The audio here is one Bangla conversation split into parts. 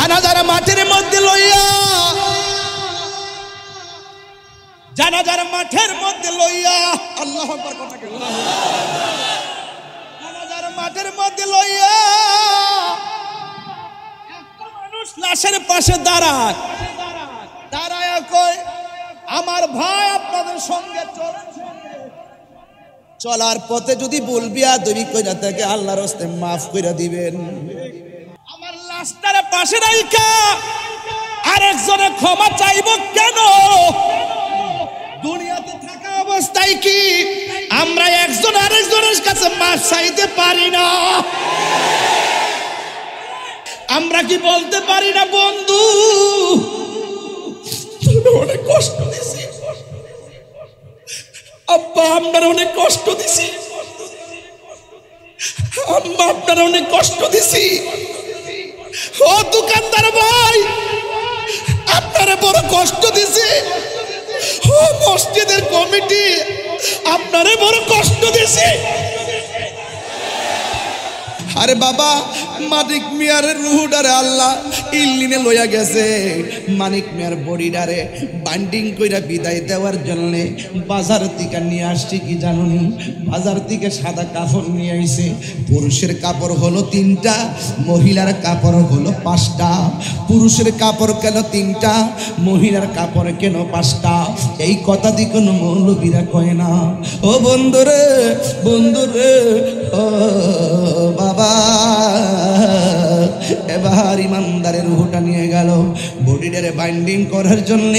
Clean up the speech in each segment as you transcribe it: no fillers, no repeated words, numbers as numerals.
জানাজার মাঠের মধ্যে লইয়া, জানাজার মাঠের মধ্যে লইয়া, আল্লাহু আকবার কথা কে, জানাজার মাঠের মধ্যে লইয়া একটা মানুষ লাশের পাশে দাঁড়ায়, দাঁড়ায় কই আমার ভাই আপনাদের সঙ্গে চলেন, চলার পথে যদি বলবি আদবি কইরা থাকে আল্লাহর রাস্তে মাফ কইরা দিবেন। আমার লাশটার পাশে রাইখা আরেকজনে ক্ষমা চাইব কেন? দুনিয়াতে থাকা অবস্থায় কি আমরা একজন আরেকজনের কাছে মাফ চাইতে পারি না? আমরা কি বলতে পারি না বন্ধু অনেক কষ্ট দিছি, আব্বা আপনার অনেক কষ্ট দিছি, আম্মা আপনার অনেক কষ্ট দিছি, ও দোকানদার ভাই আপনারে বড় কষ্ট দিছি, ও মসজিদের কমিটি আপনারে বড় কষ্ট দিছি। আরে বাবা মানিক মিয়ার রুহুডারে আল্লাহ ইল্লিনে লইয়া গেছে, মানিক মিয়ার বডিডারে বান্ডিং কইরা বিদায় দেওয়ার জন্য বাজার থেকে নিয়ে আসছি কি জানুনি? বাজার থেকে সাদা কাপড় নিয়ে আইছে। পুরুষের কাপড় হলো 3টা, মহিলার কাপড় হলো 5টা। পুরুষের কাপড় কেন 3টা, মহিলার কাপড় কেন 5টা? এই কথা দি কোনো মৌলবীরা কয় না। ও বন্ধুরে বন্ধুরে, ও বাবা এবার ইমানদারের রুহটা নিয়ে গেল, বডিটারে বাইন্ডিং করার জন্য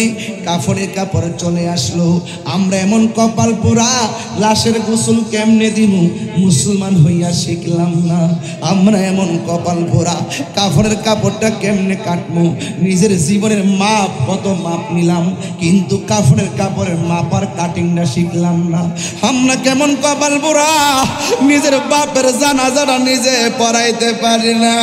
কাফনের কাপড় চলে আসলো। আমরা এমন কপাল পোড়া, লাশের গোসল কেমনে দিমু মুসলমান হইয়া শিখলাম না। আমরা এমন কপাল পোড়া, কাফনের কাপড়টা কেমনে কাটমু, নিজের জীবনের মাপ কত মাপ নিলাম, কিন্তু কাফনের কাপড়ের মাপ আর কাটিংটা শিখলাম না। আমরা কেমন কপাল পোড়া, নিজের বাপের জানাজাটা নিজে পড়াইতে পারি না।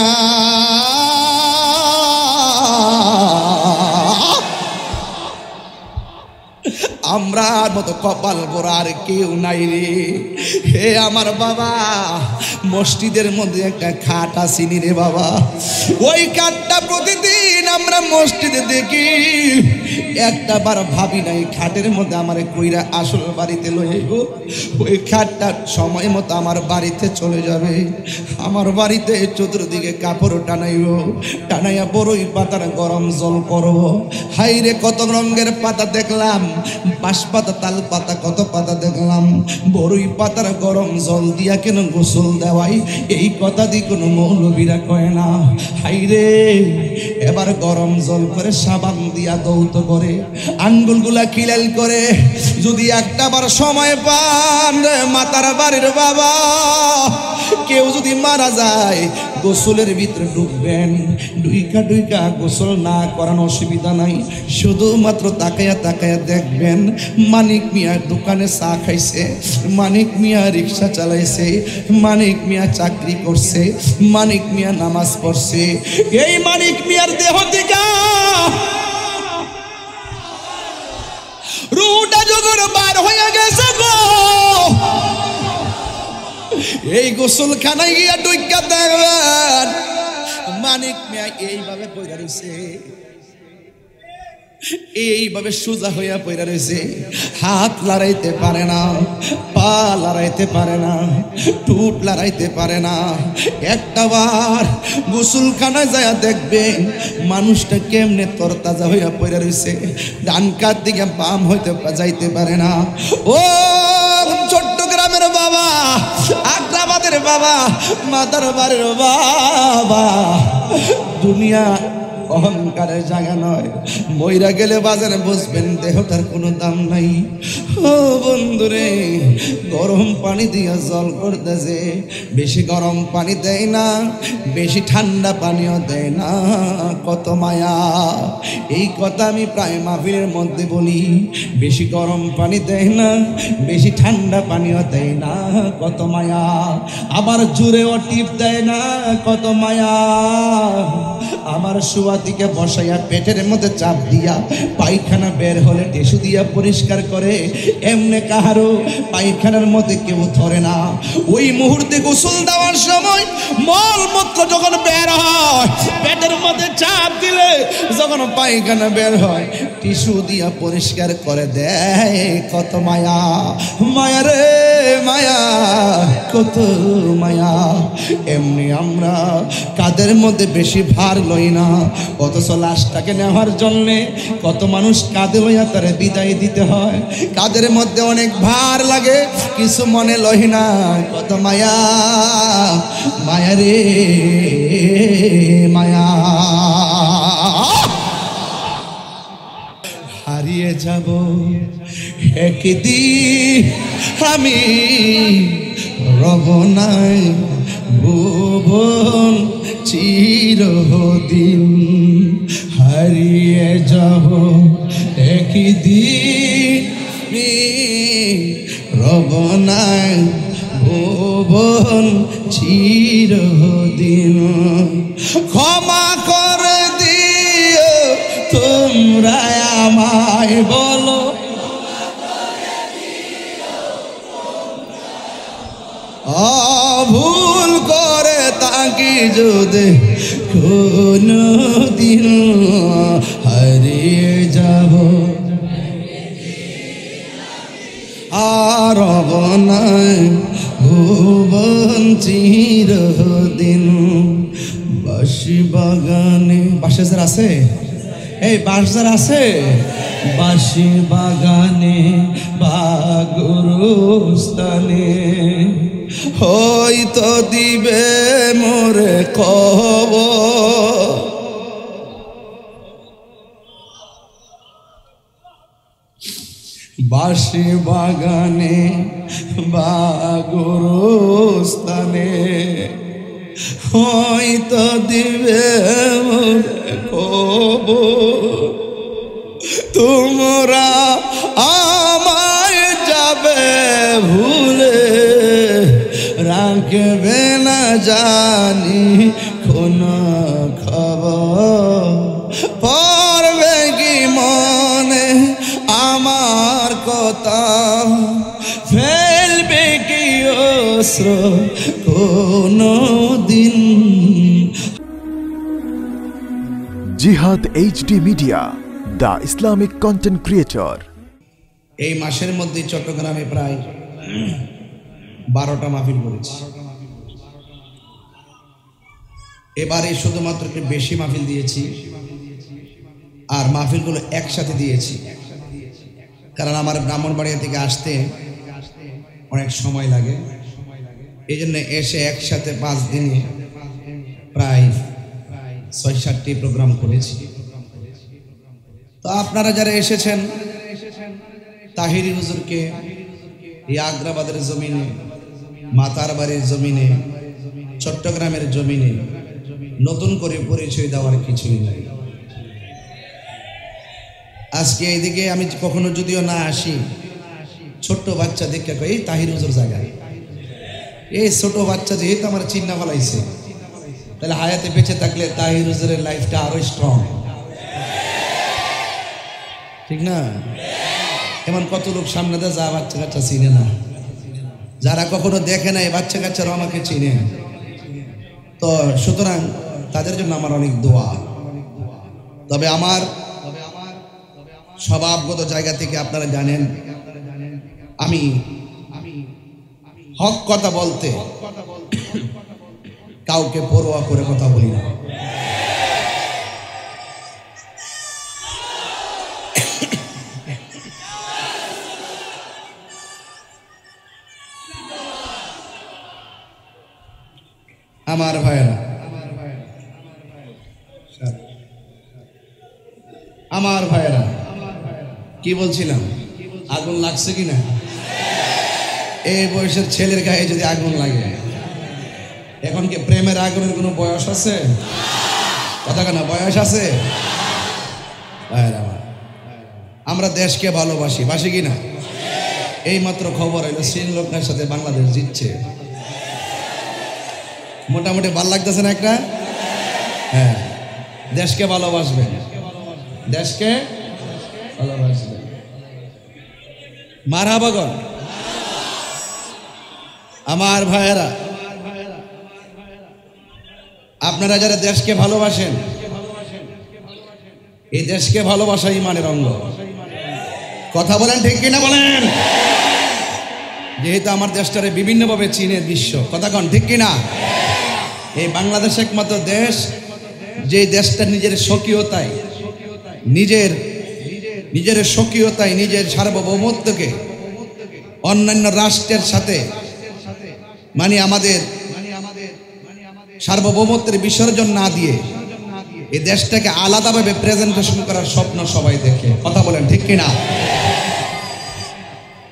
আমরা মতো কপাল পোড়া আর কেউ নাই রে। হে আমার বাবা, মসজিদের মধ্যে একটা খাট আসিনি রে বাবা, ওই খাটটা প্রতিদিন আমরা মসজিদে দেখি, একটা বার ভাবি নাই খাটের মধ্যে আমার কইরা আসল বাড়িতে লয়ে গো, ওই খাটটা সময় মতো আমার বাড়িতে চলে যাবে। আমার বাড়িতে চতুর্দিকে কাপড় টানাইব, টানাইয়া বড়ই পাতার গরম জল করব। হাই রে কত রঙের পাতা দেখলাম, বাঁশ পাতা, তাল পাতা, কত পাতা দেখলাম, বড়ই পাতার গরম জল দিয়া কেন গোসল দেওয়াই, এই কথা দিয়ে কোনো মৌলবীরা কয় না। হাই রে এবার গরম জল করে সাবান দিয়া দৌত করে, আঙ্গুলগুলা খিলাল করে, যদি একটা বার সময় পান রে মাতার বাড়ির বাবা, কেউ যদি মারা যায় গোসলের ভিতরে ডুববেন, ডুইকা ডুইকা গোসল না করানো অসুবিধা নাই, শুধুমাত্র তাকায়া তাকায়া দেখবেন মানিক মিয়া দোকানে চা খাইছে, মানিক মিয়া রিক্সা চালাইছে, মানিক মিয়া চাকরি করছে, মানিক মিয়া নামাজ পড়ছে। এই মানিক মিয়ার দেহ থেকে রুটা জগর বার হয়ে গেছে গো, এই গোসলখানায় গিয়া ডুইকা দেখবেন মানিক মিয়া এইভাবে পয়রা রয়েছে, এইভাবে সোজা হইয়া পয়রা রয়েছে, হাত লড়াইতে পারে না, পা লড়াইতে পারে না, টুট লড়াইতে পারে না। একটা বার গোসলখানায় যায় দেখবেন মানুষটা কেমনে তরতাজা হইয়া পয়রা রয়েছে, ডান কাত দিকে বাম হইতে যাইতে পারে না। ও চট্টগ্রামের বাবা, আগ্রাবাদের বাবা, মাদার বাড়ির বাবা, দুনিয়া অহংকারের জায়গা নয়, মইরা গেলে বাজারে বসবেন দেহটার কোনো দাম নাই। ও বন্ধুরে, গরম পানি দিয়া জল করতেছে, বেশি গরম পানি দেয় না, বেশি ঠান্ডা পানিও দেয় না, কত মায়া। এই কথা আমি প্রায় মাহফিলের মধ্যে বলি, বেশি গরম পানি দেয় না, বেশি ঠান্ডা পানিও দেয় না, কত মায়া। আবার জুড়েও টিপ দেয় না, কত মায়া। আমার শুয়া দিকে বসাইয়া পেটের মধ্যে চাপ দিয়া পায়খানা বের হলে টিস্যু দিয়া পরিষ্কার করে, এমনি কাহারও পায়খানার মধ্যে কেউ ধরে না। ওই মুহূর্তে গোসল দেওয়ার সময় মলমূত্র যখন বের হয়, পেটের মধ্যে চাপ দিলে যখন পায়খানা বের হয় টিস্যু দিয়া পরিষ্কার করে দেয়। কত মায়া, মায়া রে মায়া, কত মায়া। এমনি আমরা কাদের মধ্যে বেশি ভার লই না, অথচ লাশটাকে নেওয়ার জন্যে কত মানুষ কাঁধে লইয়া তারে বিদায় দিতে হয়। কাদের মধ্যে অনেক ভার লাগে, কিছু মনে লই না। কত মায়া, মায়া রে মায়া। হারিয়ে যাব একদিন আমি, রব নাই ভুবন চিরদিন। হারিয়ে যাব একদিন, রব নাই ভুবন চিরদিন। ক্ষমা করে দিও তোমরা আমায়, বলো ভুল করে তাকি যদি কোনো দিন হারিয়ে যাব আর নাই ভুবন চিরদিন। বাঁশি বাগানে, বাঁশের আছে এই বাঁশজার আছে, বাঁশি বাগানে বা গুরুস্থানে হয়তো দিবে মোরে খবর। বাঁশি বাগানে বা গুরুস্থানে হয়তো দিবে মোরে খবর। তোমরা আমায় যাবে ভুলে, রাখবে না জানি কোন খবর। পড়বে কি মনে আমার কথা, ফেলবে কি অশ্র কোনো দিন। জিহাদ HD media, the Islamic content creator. এই মাসের মধ্যে চট্টগ্রামে প্রায় 12টা মাহফিল করেছি। এবারে শুধুমাত্র একটু বেশি মাহফিল দিয়েছি, আর মাহফিলগুলো একসাথে দিয়েছি, কারণ আমার ব্রাহ্মণবাড়িয়া থেকে আসতে অনেক সময় লাগে। এই জন্য এসে একসাথে 5 দিনে প্রায় 6-7টি প্রোগ্রাম করেছি। তো আপনারা যারা এসেছেন, তাহিরি হুজুরকে এই আগ্রাবাদের জমিনে, মাতার বাড়ির জমিনে, চট্টগ্রামের জমিনে নতুন করে পরিচয় দেওয়ার কিছুই নাই। আজকে এইদিকে আমি কখনো যদিও না আসি, ছোট্ট বাচ্চা দেখে এই তাহির হুজুর জায়গায়, এই ছোট বাচ্চা যেহেতু আমার চিন্না ফলাইছে, তাহলে হায়াতে বেঁচে থাকলে তাহির হুজুরের লাইফটা আরো স্ট্রং, ঠিক না? এমন কত লোক সামনে দেয় যা বাচ্চা কাচ্চা চিনে না, যারা কখনো দেখে নাই বাচ্চা কাচ্চারাও আমাকে চিনে। তো সুতরাং তাদের জন্য আমার অনেক দোয়া। তবে আমার স্বভাবগত জায়গা থেকে আপনারা জানেন, আমি হক কথা বলতে কাউকে পরোয়া করে কথা বলি না। আমার ভাইরা, আমার ভাইরা, কি বলছিলাম? আগুন লাগছে কিনা? এই বয়সের ছেলের গায়ে যদি আগুন লাগে, এখন কি প্রেমের আগুনের কোনো বয়স আছে? কথা কেনা বয়স আছে? আমরা দেশকে ভালোবাসি, বাসি কিনা? এই মাত্র খবর হইলো শ্রীলঙ্কার সাথে বাংলাদেশ জিতছে। মোটামুটি ভাল লাগতেছে না একটা? হ্যাঁ, দেশকে ভালোবাসবেন, দেশকে ভালোবাসবেন। মারহাবাগন আমার ভাইয়েরা, আপনারা যারা দেশকে ভালোবাসেন, এই দেশকে ভালোবাসা ইমানের অঙ্গ। কথা বলেন ঠিক কিনা বলেন? যেহেতু আমার দেশটারে বিভিন্নভাবে চীনে বিশ্ব, কথা কন ঠিক কিনা? এই বাংলাদেশ একমাত্র দেশ যে দেশটা নিজের স্বকীয়তায়, নিজের স্বকীয়তায়, নিজের সার্বভৌমত্বকে অন্যান্য রাষ্ট্রের সাথে মানে আমাদের সার্বভৌমত্বের বিসর্জন না দিয়ে এই দেশটাকে আলাদাভাবে প্রেজেন্টেশন করার স্বপ্ন সবাই দেখে। কথা বলেন ঠিক কিনা?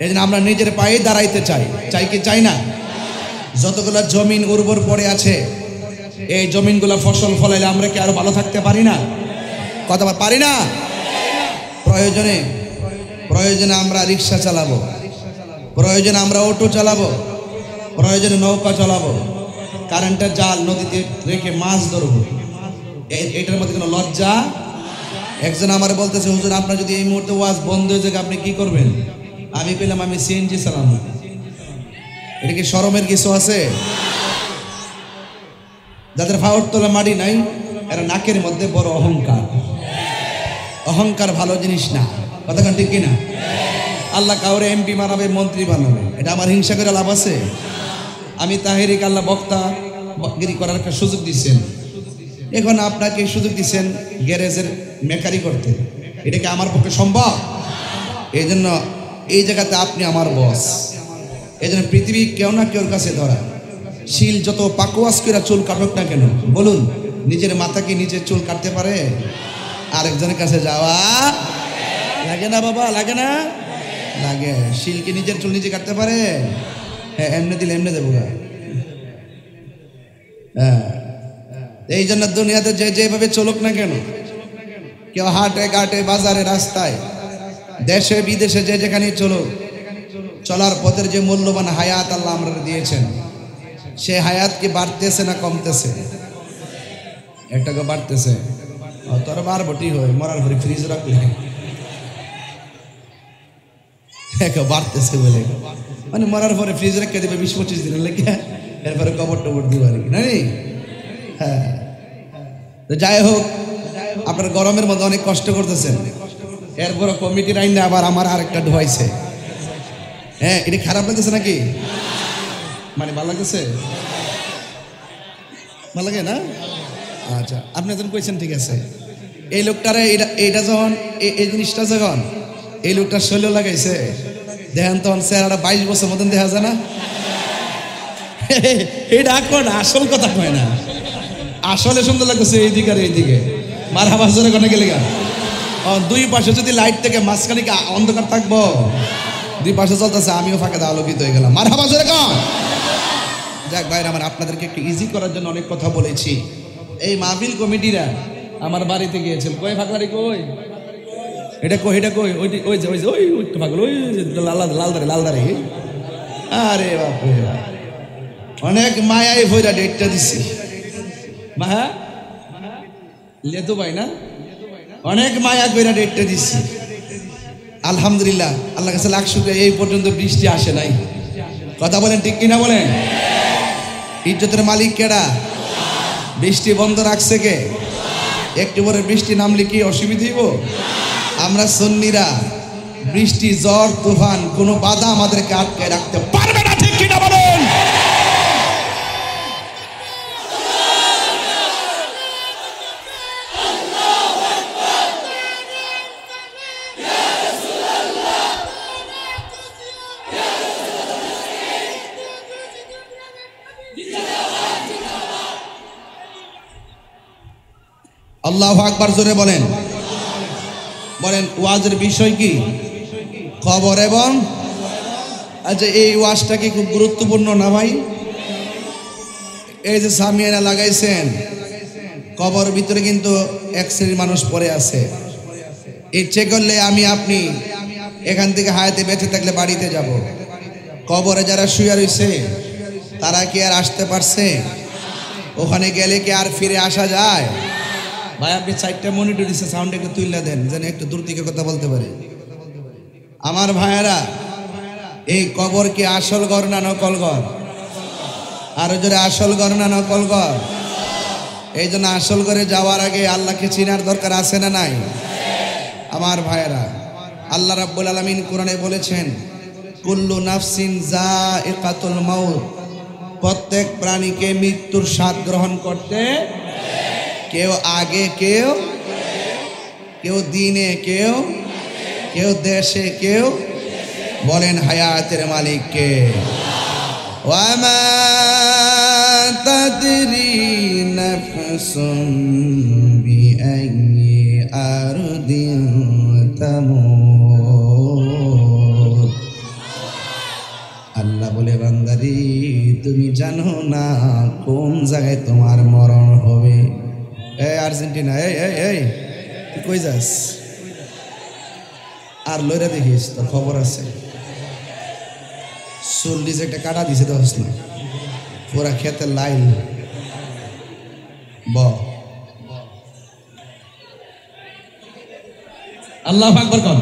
এই জন্য আমরা নিজের পায়ে দাঁড়াইতে চাই, চাই কি চাই না? যতগুলো জমিন উর্বর পড়ে আছে, এই জমিনগুলো ফসল ফলাইলে আমরা কি আরো ভালো থাকতে পারি না? কথা পারি না? প্রয়োজনে আমরা রিক্সা চালাবো, প্রয়োজনে আমরা অটো চালাবো, প্রয়োজনে নৌকা চালাবো, কারেন্টের জাল নদীতে রেখে মাছ ধরবো। এটার মধ্যে কোনো লজ্জা? একজন আমার বলতেছে, হুজুর আপনার যদি এই মুহূর্তে ওয়াজ বন্ধ হয়ে যায় আপনি কি করবেন? আমি পেলাম আমি সিএনজি চালাবো। এটা কি শরমের কিছু আছে? যাদের ফাওয়ার তোলা মাটি নাই, এরা নাকের মধ্যে বড় অহংকার। অহংকার ভালো জিনিস না, কথা ঠিক কিনা? আল্লাহ কাউরে এমপি বানাবে, মন্ত্রী বানাবে, এটা আমার হিংসা করে লাভ আছে? আমি তাহেরিক আল্লাহ বক্তাগিরি করার একটা সুযোগ দিচ্ছেন, এখন আপনাকে সুযোগ দিচ্ছেন গ্যারেজের মেকারি করতে, এটা কি আমার পক্ষে সম্ভব? এই জন্য এই জায়গাতে আপনি আমার বস। এই জন্য পৃথিবী কেউ না কেউর কাছে ধরা। শিল যত পাকুয়াস করে চুল কাটুক না কেন, বলুন নিজের মাথাকে নিজের চুল কাটতে পারে? আরেকজনের কাছে যাওয়া লাগে না বাবা? লাগে না? লাগে। শিল কি নিজের চুল নিজে কাটতে পারে? হ্যাঁ, এমনি দিলে এমনি দেবো। হ্যাঁ, এই জন্য দুনিয়াতে যেভাবে চলুক না কেন, কেউ হাটে ঘাটে বাজারে রাস্তায় দেশে বিদেশে যেখানে চলুক, চলার পথের যে মূল্যবান হায়াত আল্লাহ আমরা দিয়েছেন, সে হায়াত কি বাড়তেছে না কমতেছে? একটাকে বাড়তেছে। তোর বারবটি হয় মরার পরে ফ্রিজ রাখলে বাড়তেছে বলে, মানে মরার পরে ফ্রিজ রেখে দেবে 20-25 দিনের লেগে, এরপরে কবর টবর দিবে আর কি নাই। হ্যাঁ, যাই হোক, আপনার গরমের মধ্যে অনেক কষ্ট করতেছেন, এরপরে কমিটির আইনে আবার আমার আরেকটা ঢুয়াইছে। হ্যাঁ, এটা খারাপ লাগতেছে নাকি? মানে ভালো লাগতেছে? ভালো লাগে না? আচ্ছা, আপনি যখন কইছেন ঠিক আছে। এই লোকটারে এইটা যখন এই জিনিসটা যখন এই লোকটা শৈল লাগাইছে, দেখেন তখন চেহারাটা 22 বছর মতন দেখা যায় না? এইটা কোন আসল কথা কয় না, আসলে সুন্দর লাগতেছে এইদিকে আর এইদিকে। মার হাবাস জোরে কোনে গেলে গা? দুই পাশে যদি লাইট থেকে মাঝখানে কি অন্ধকার থাকবো? দুই পাশে চলতেছে, আমিও ফাঁকা আলোকিত হয়ে গেলাম। মার হাবাস জোরে কন। যাক ভাইরা আমার, আপনাদেরকে একটু ইজি করার জন্য অনেক কথা বলেছি। এই মাহফিল কমিটিরা আমার বাড়িতে গিয়েছিল, কই ফাঁকলারি কই, এটা কই, এটা কই, ওই ওই যে ওই যে ওই ফাঁকল, ওই লালদারে। আরে বাপরে, অনেক মায়াই ভৈরা ডেটটা দিছি। মাহা লেতু ভাই না, অনেক মায়া কইরা ডেটটা দিছি। আলহামদুলিল্লাহ, আল্লাহ কাছে লাখ শুকরিয়া, এই পর্যন্ত বৃষ্টি আসে নাই। কথা বলেন ঠিক কিনা বলেন? ইজ্জতের মালিক কেডা? বৃষ্টি বন্ধ রাখছে কে? একটু পরে বৃষ্টি নামলে কি অসুবিধা হইব? আমরা সুন্নিরা বৃষ্টি, ঝড়, তুফান কোনো বাধা আমাদেরকে আটকে রাখতে পারবে না, ঠিক কিনা বলেন? আল্লাহু আকবার জোরে বলেন। বলেন ওয়াজের বিষয় কি? খবর এবং আচ্ছা, এই ওয়াজটা কি খুব গুরুত্বপূর্ণ না ভাই? এই যে সামিয়ানা লাগাইছেন, কবর ভিতরে কিন্তু এক শ্রেণীর মানুষ পড়ে আছে। ইচ্ছে করলে আমি আপনি এখান থেকে হায়াতে বেঁচে থাকলে বাড়িতে যাব, কবরে যারা শুয়ে রয়েছে তারা কি আর আসতে পারছে? ওখানে গেলে কি আর ফিরে আসা যায়? ভাই আপনি 4টা মনিটর দিচ্ছে, সাউন্ড একটু তুইলা দেন যেন একটু দূর থেকে কথা বলতে পারে। আমার ভাইয়েরা, এই কবর কি আসল ঘর না নকল ঘর? আরো জোরে, আসল ঘর না নকল ঘর? এই জন্য আসল ঘরে যাওয়ার আগে আল্লাহকে চিনার দরকার আছে না নাই? আমার ভাইয়েরা, আল্লাহ রাব্বুল আলামিন কোরআনে বলেছেন, কুল্লু নাফসিন যায়িকাতুল মাউত, প্রত্যেক প্রাণীকে মৃত্যুর স্বাদ গ্রহণ করতে, কেউ আগে, কেউ দিনে, কেউ দেশে, কেউ বলেন হায়াতের মালিক কে? ওয়ামা তাদরি নাফসুম বিআইয়ি আরদিন তামুত। আল্লাহ বলে, বান্দারি তুমি জানো না কোন জায়গায় তোমার মরণ হবে। এই আর্জেন্টিনা, এই তুই কই যাস? আর লইরা দেখিস, তোর খবর আছে। চল্লিশ একটা কাটা দিছে, দোষ না, পুরা খেতের লাইন। আল্লাহু আকবার কোন।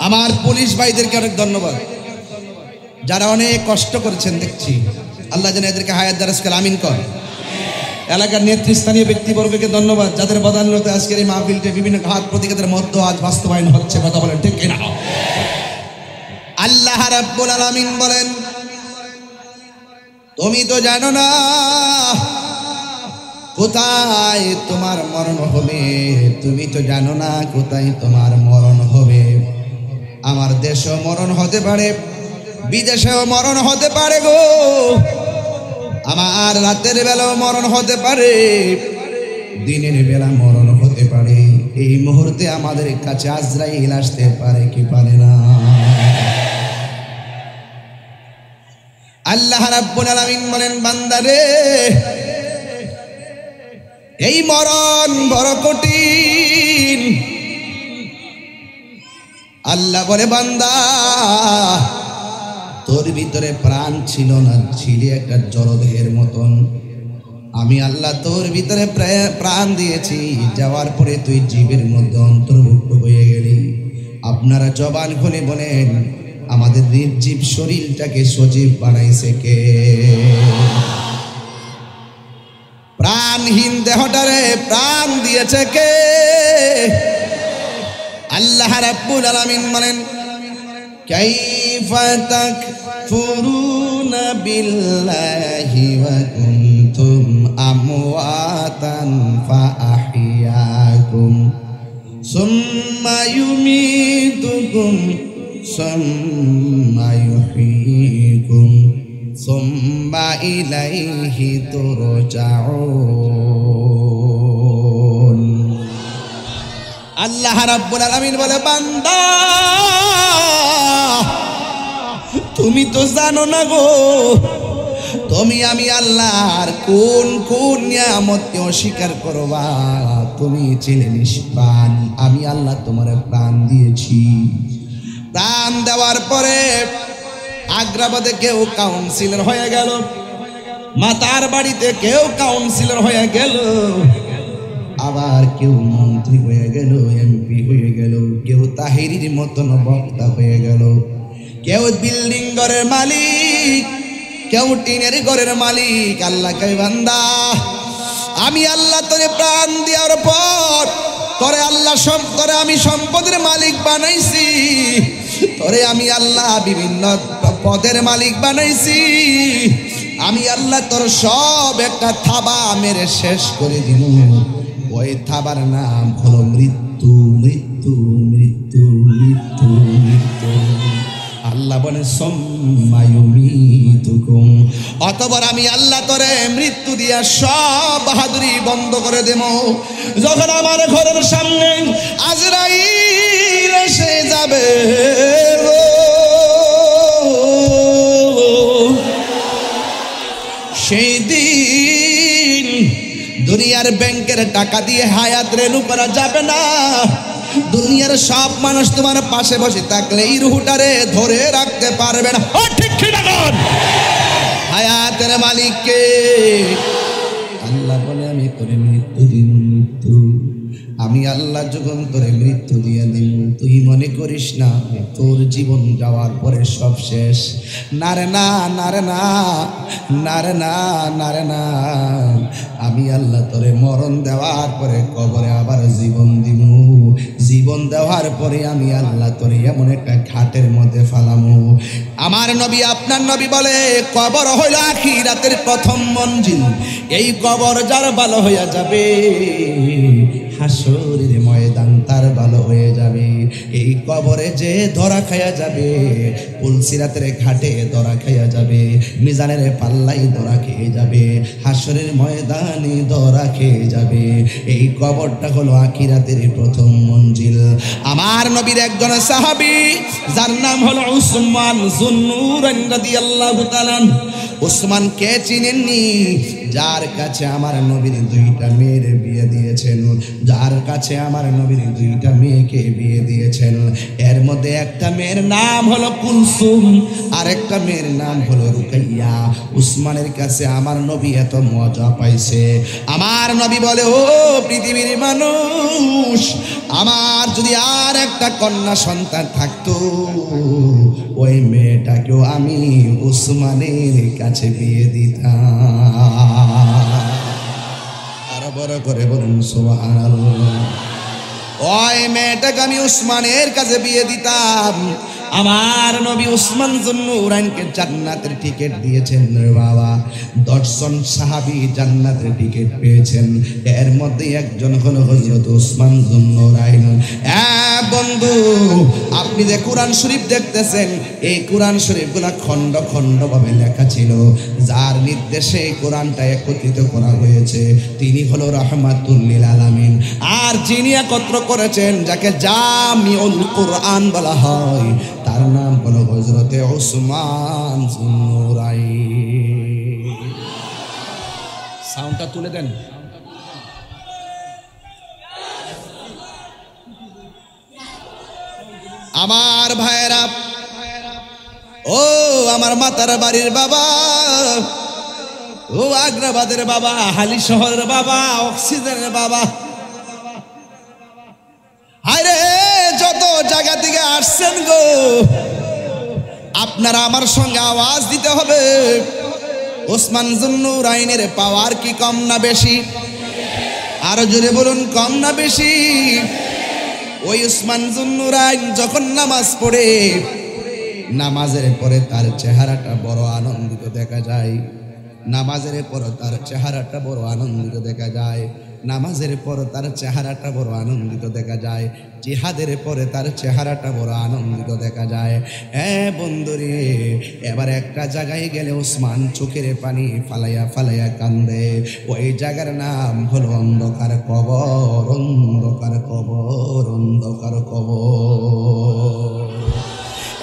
আমার পুলিশ ভাইদেরকে অনেক ধন্যবাদ, যারা অনেক কষ্ট করেছেন দেখছি। আল্লাহ যেন এদেরকে হায়াত দারাজ করে, আমিন কর। এলাকার নেতৃস্থানীয় ব্যক্তিবর্গকে ধন্যবাদ, যাদের বদান্যতে আজকের এই মাহফিলটি বিভিন্ন ঘাত প্রতিঘাতের মধ্যে আজ বাস্তবায়ন হচ্ছে। কথা বলেন ঠিক কিনা? আল্লাহ রাব্বুল আলামিন বলেন, তুমি তো জানো না কোথায় তোমার মরণ হবে, তুমি তো জানো না কোথায় তোমার মরণ হবে। আমার দেশেও মরণ হতে পারে, বিদেশেও মরণ হতে পারে গো। আমার রাতের বেলাও মরণ হতে পারে, দিনের বেলা মরণ হতে পারে। এই মুহূর্তে আমাদের কাছে আজরাইল আসতে পারে কি পারে না? আল্লাহ রাব্বুল আলামিন বলেন, বান্দারে এই মরণ বড় কঠিন। আল্লাহ বলে, বান্দা তোর ভিতরে প্রাণ ছিল না, ছিলে একটা জড়দেহের মতন। আমি আল্লাহ তোর ভিতরে প্রাণ দিয়েছি, যাওয়ার পরে তুই জীবের মধ্যে অন্তর্ভুক্ত হয়ে গেলি। আপনারা জবান খুলে বলেন, আমাদের নির্জীব শরীরটাকে সজীব বানাইছে কে? প্রাণহীন দেহটারে প্রাণ দিয়েছে কে? আল্লাহ রাব্বুল আলামিন বলেন, কাইফা তাকফুরুনা বিল্লাহি ওয়া কুনতুম আমওয়াতান ফাআহইয়াকুম সুম্মা ইউমীতুকুম সুম্মা ইউহয়ীকুম সুম্মা ইলাইহি তুরজাউন। আল্লাহ রাব্বুল আলামিন বলে, বান্দা তুমি তো জানো না গো, তুমি আমি আল্লাহর কোন কোন নিয়ামতকে অস্বীকার করবা। তুমি ছিলে নিষ্প্রাণ, আমি আল্লাহ তোমার প্রাণ দিয়েছি। প্রাণ দেওয়ার পরে আগ্রাবাদে কেউ কাউন্সিলর হয়ে গেল, মাতার বাড়িতে কেউ কাউন্সিলর হয়ে গেল, আবার কেউ মন্ত্রী হয়ে গেল, এমপি হয়ে গেল, কেউ তাহিরির মতন বক্তা হয়ে গেল, কেউ বিল্ডিং ঘরের মালিক, কেউ টিনের ঘরের মালিক। আল্লাহ কয়, বান্দা আমি আল্লাহ তোরে প্রাণ দেওয়ার পর তোরে আল্লাহ তোরে আমি সম্পদের মালিক বানাইছি, তোরে আমি আল্লাহ বিভিন্ন পদের মালিক বানাইছি। আমি আল্লাহ তোর সব একটা থাবা মেরে শেষ করে দিব। ওই থাবার নাম হলো মৃত্যু, মৃত্যু, মৃত্যু, মৃত্যু, মৃত্যু। আল্লাহ বলে, সুম্মা ইউমীতুকুম, অতঃপর আমি আল্লাহ তোরে মৃত্যু দিয়া সব বাহাদুরি বন্ধ করে দেব। যখন আমার ঘরের সামনে আজরাইল এসে যাবে, সেই দিন দুনিয়ার ব্যাংকের টাকা দিয়ে হায়াত রেনু করা যাবে না। দুনিয়ার সব মানুষ তোমার পাশে বসে থাকলে এই রুহটারে ধরে রাখতে পারবে না। ও ঠিক কি না? হায়াতের মালিককে আল্লাহ আল্লাহ বলে আমি তোরে মৃত্যু দিব, মৃত্যু আমি আল্লাহ যখন তোরে মৃত্যু দিয়ে দিব, তুই মনে করিস না তোর জীবন যাওয়ার পরে সব শেষ। না রে না, না রে না, না রে না, না রে না, আমি আল্লাহ তোরে মরণ দেওয়ার পরে কবরে আবার জীবন দিব, জীবন দেওয়ার পরে আমি আল্লাহ তোরে এমন একটা ঘাটের মধ্যে ফালামু। আমার নবী আপনার নবী বলে কবর হইল আখিরাতের প্রথম মঞ্জিল। এই কবর যার ভালো হইয়া যাবে, হাসরের ময়দান তার ভালো হয়ে যাবে। এই কবরে যে ধরা খাইয়া যাবে, পুলসিরাতের ঘাটে ধরা খাইয়া যাবে, মিজানের পাল্লাই ধরা খেয়ে যাবে, হাসরের ময়দানে ধরা খেয়ে যাবে। এই কবরটা হলো আখিরাতের প্রথম মঞ্জিল। আমার নবীর একজন সাহাবী যার নাম হলো উসমান যুন্নুরাইন রাদিয়াল্লাহু তাআলা। উসমান কে চিনেননি? যার কাছে আমার নবীর দুইটা মেয়ের বিয়ে দিয়েছেন, যার কাছে আমার নবীর দুইটা মেয়েকে বিয়ে দিয়েছেন। এর মধ্যে একটা মেয়ের নাম হলো কুলসুম, আর একটা মেয়ের নাম হলো রুকাইয়া। উসমানের কাছে আমার নবী এত মজা পাইছে। আমার নবী বলে, ও পৃথিবীর মানুষ, আমার যদি আর একটা কন্যা সন্তান থাকতো, ওই মেয়েটাকেও আমি উসমানের কাছে বিয়ে দিতাম। আরো বড় করে বলুন সুবহানাল্লাহ। ওই মেয়েটাকে আমি উসমানের কাছে বিয়ে দিতাম। আমার নবী উসমান যুন্নুরাইনকে জান্নাতের টিকিট দিয়েছেন রে বাবা। 10 জন সাহাবী জান্নাতের টিকিট পেয়েছেন, এর মধ্যে একজন হলো হযরত উসমান যুন্নুরাইন। বন্ধু, আপনি যে কোরআন শরীফ দেখতেছেন, এই কোরআন শরীফগুলা খণ্ড খণ্ড ভাবে লেখা ছিল। যার নির্দেশে এই কোরআনটা একত্রিত করা হয়েছে তিনি হলো রাহমাতুল লিল আলামিন। আর যিনি একত্র করেছেন, যাকে জামিউল কোরআন বলা হয়, তার নাম হলো হযরতে উসমান যুন্নুরাইন। সাউন্ডটা তুলে দেন। আমার ভাইরা, ও আমার মাতার বাড়ির বাবা, ও আগ্রাবাদের বাবা, হালি শহরের বাবা, অক্সিজেনের বাবা, আরে যত জায়গা থেকে আসছেন গো, আপনারা আমার সঙ্গে আওয়াজ দিতে হবে। উসমান যুন্নুরাইনের পাওয়ার কি কম না বেশি? আরো জোরে বলুন, কম না বেশি? ওই উসমান যুন্নুরাইন যখন নামাজ পড়ে, নামাজের পরে তার চেহারাটা বড় আনন্দিত দেখা যায়। নামাজের পর তার চেহারাটা বড় আনন্দিত দেখা যায়। নামাজের পর তার চেহারাটা বড় আনন্দিত দেখা যায়। জিহাদের পরে তার চেহারাটা বড় আনন্দিত দেখা যায়। হ্যাঁ বন্ধুরে, এবার একটা জায়গায় গেলে উসমান চোখের পানি ফালাইয়া ফালাইয়া কান্দে। ওই জায়গার নাম হলো অন্ধকার কবর, অন্ধকার কবর, অন্ধকার কবর।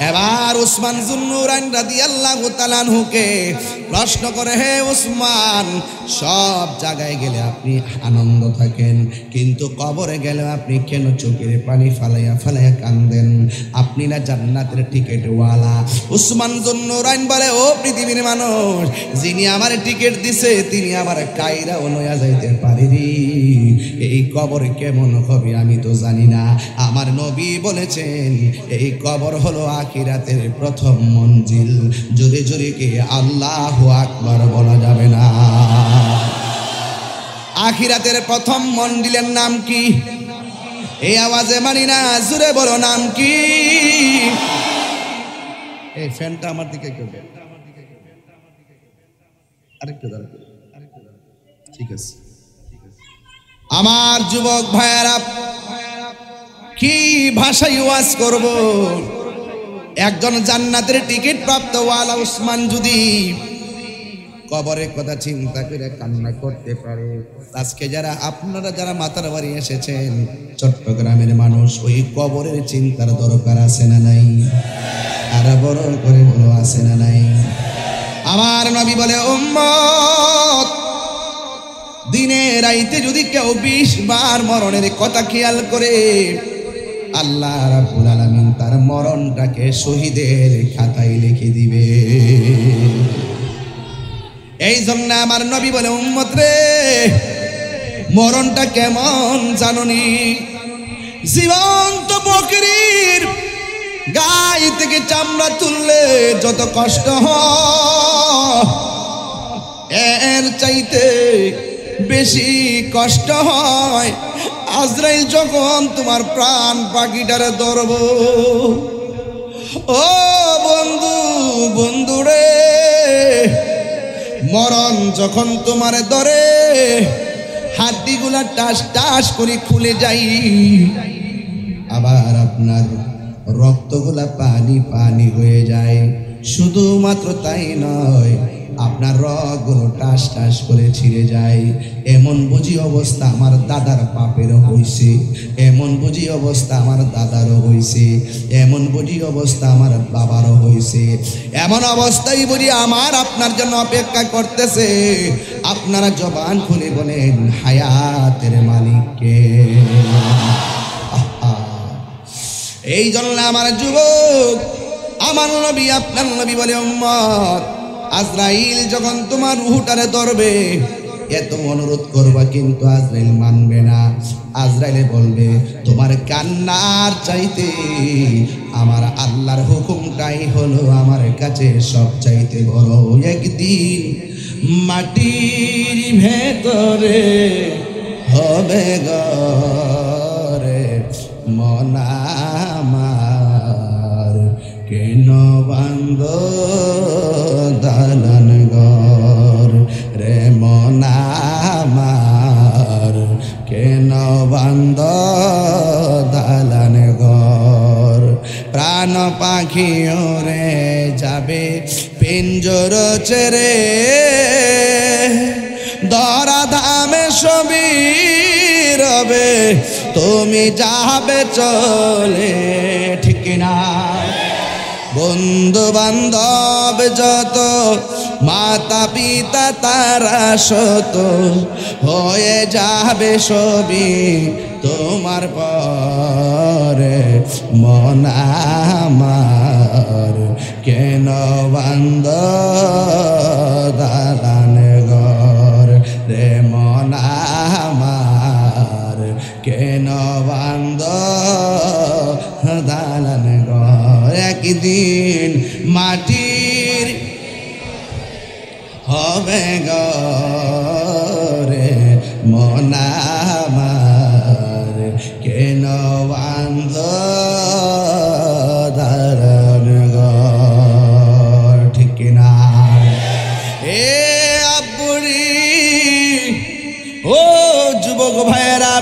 এবার উসমান যুন্নুরাইন রাদিয়াল্লাহু তাআলা আনহুকে প্রশ্ন করে, হে উসমান, সব জায়গায় গেলে আপনি আনন্দ থাকেন, কিন্তু কবরে গেলে আপনি কেন চোখের পানি ফালাইয়া ফালাইয়া কান্দেন? আপনি না জান্নাতের টিকিটওয়ালা? উসমান যুন্নুরাইন বলে, ও পৃথিবীর মানুষ, যিনি আমার টিকিট দিছে তিনি আমার কায়রা নয়া যাইতে পারিনি। এই কবর কেমন হবে আমি তো জানি না। আমার নবী বলেছেন, এই কবর হলো আখিরাতের প্রথম মঞ্জিল। জোরে জোরে কে আল্লাহু আকবার বলা যাবে না? আখিরাতের প্রথম মঞ্জিলের নাম কি? এই আওয়াজে মানি না, জোরে বলো নাম কি? এই ফ্যানটা আমার দিকে কেউ দেন, আরেকটু দাঁড়া, ঠিক আছে। আমার যুবক ভাইয়ারা, কি ভাষায় ওয়াজ করব? একজন জান্নাতের টিকিট প্রাপ্ত ওয়ালা উসমান যদি কবরের কথা চিন্তা করে কান্না করতে পারে, আজকে যারা আপনারা যারা মাতার বাড়ি এসেছেন, চট্টগ্রামের মানুষ, ওই কবরের চিন্তার দরকার আছে না নাই? আর বড় করে বলো, আছে না নাই? আমার নবী বলে, উম্মত, দিনে রাইতে যদি কেউ 20 বার মরণের কথা খেয়াল করে, আল্লাহ রাব্বুল আলামিন তার মরণটাকে শহীদের খাতায় লিখে দিবে। এই জন্য আমার নবী বলে, উম্মত রে, মরণটা কেমন জাননি? জীবন্ত বকরির গায়ে থেকে চামড়া তুললে যত কষ্ট হয়, এর চাইতে বেশি কষ্ট হয় আজরাইল যখন তোমার প্রাণ পাখিটারে ধরব। ও বন্ধু, বন্ধুরে, মরণ যখন তোমার ধরে হাড্ডিগুলা টাস টাস করে খুলে যাই, আবার আপনার রক্তগুলা পানি পানি হয়ে যায়। শুধুমাত্র তাই নয়, আপনার রগগুলো টাস টাস করে ছিঁড়ে যায়। এমন বুঝি অবস্থা আমার দাদার বাপেরও হয়েছে, এমন বুঝি অবস্থা আমার দাদারও হয়েছে, এমন বুঝি অবস্থা আমার বাবারও হয়েছে। এমন অবস্থায় বুঝি আমার আপনার জন্য অপেক্ষা করতেছে। আপনারা জবান খুলে বলেন, হায়াতের মালিককে। এই জন্য আমার যুবক, আমার নবী, আপনার নবী বলে, উম্মত, আজরাইল যখন তোমার রূহটারে ধরবে, এত অনুরোধ করবা কিন্তু আজরাইল মানবে না। আজরাইলে বলবে, তোমার কান্নার চাইতে আমার আল্লাহর হুকুমটাই হলো আমার কাছে সব চাইতে বড়। একদিন মাটির ভেতরে হবে ঘরে মন আমার, কেন বান্ধ দালান ঘর রে মন আমার, কেন বান্ধ দালান ঘর। প্রাণ পাখি ওরে যাবে পিঞ্জর ছেড়ে, ধরা ধামে সবই রবে, তুমি যাবে চলে, ঠিক না? বন্ধু বান্ধব যত, মাতা পিতা তারা শত, হয়ে যাবে সবই তোমার পরে মন আমার, কেন বান্ধ দালান ঘর রে মন আমার, কেন বান্ধ দালান ঘর। একদিন মাটির হবে ঘরে মন আমার, কেন বান্ধ দালান ঘর, ঠিক না? এ আব্বুরি, ও যুবক ভাইয়েরা,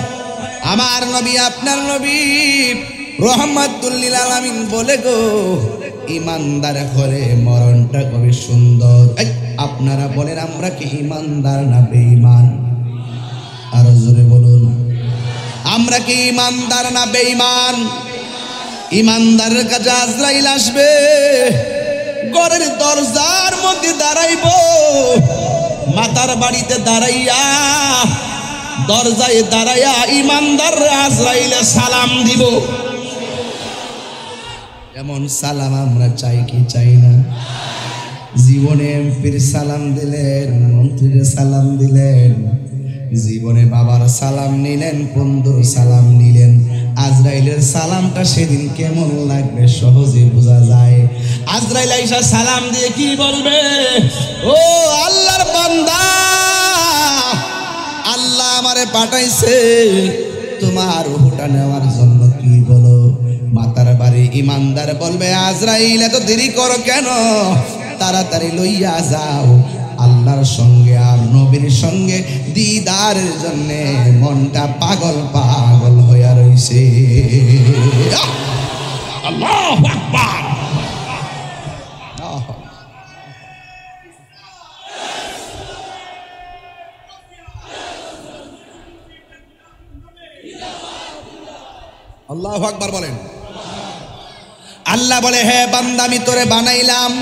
আমার নবী, আপনার নবী রহমাতুল লিল আলামিন বলে গো, ইমানদার ঘরে মরণটা কবে সুন্দর। আপনারা বলেন, আমরা কি ইমানদার না বেঈমান? আরো জোরে বলুন, আমরা কি ইমানদার না বেঈমান? ইমানদারের কাছে আজরাইল আসবে, ঘরের দরজার মধ্যে দাঁড়াইব, মাতার বাড়িতে দাঁড়াইয়া, দরজায় দাঁড়াইয়া ইমানদার আজরাইলে সালাম দিব। এমন সালাম আমরা চাই কি চাই না? জীবনে এমপির সালাম দিলেন, মন্ত্রীর সালাম দিলেন, জীবনে বাবার সালাম নিলেন, বন্ধুর সালাম নিলেন, আজরাইলের সালামটা সেদিন কেমন লাগবে সহজে বোঝা যায়। আজরাইল আইসা সালাম দিয়ে কি বলবে? ও আল্লাহর বান্দা, আল্লাহ আমারে পাঠাইছে তোমার রূহটা নেওয়ার জন্য। কি বলো? মাতার বাড়ি ইমানদার বলবে, আজরাইল এত দেরি করো কেন? তাড়াতাড়ি লইয়া যাও, আল্লাহর সঙ্গে আর নবীর সঙ্গে দিদারের জন্য মনটা পাগল পাগল হইয়া রইছে। আল্লাহু আকবার। আল্লাহু আকবার বলেন। আল্লাহ বলে, হে বান্দা, আমি তোরে বানাইলাম।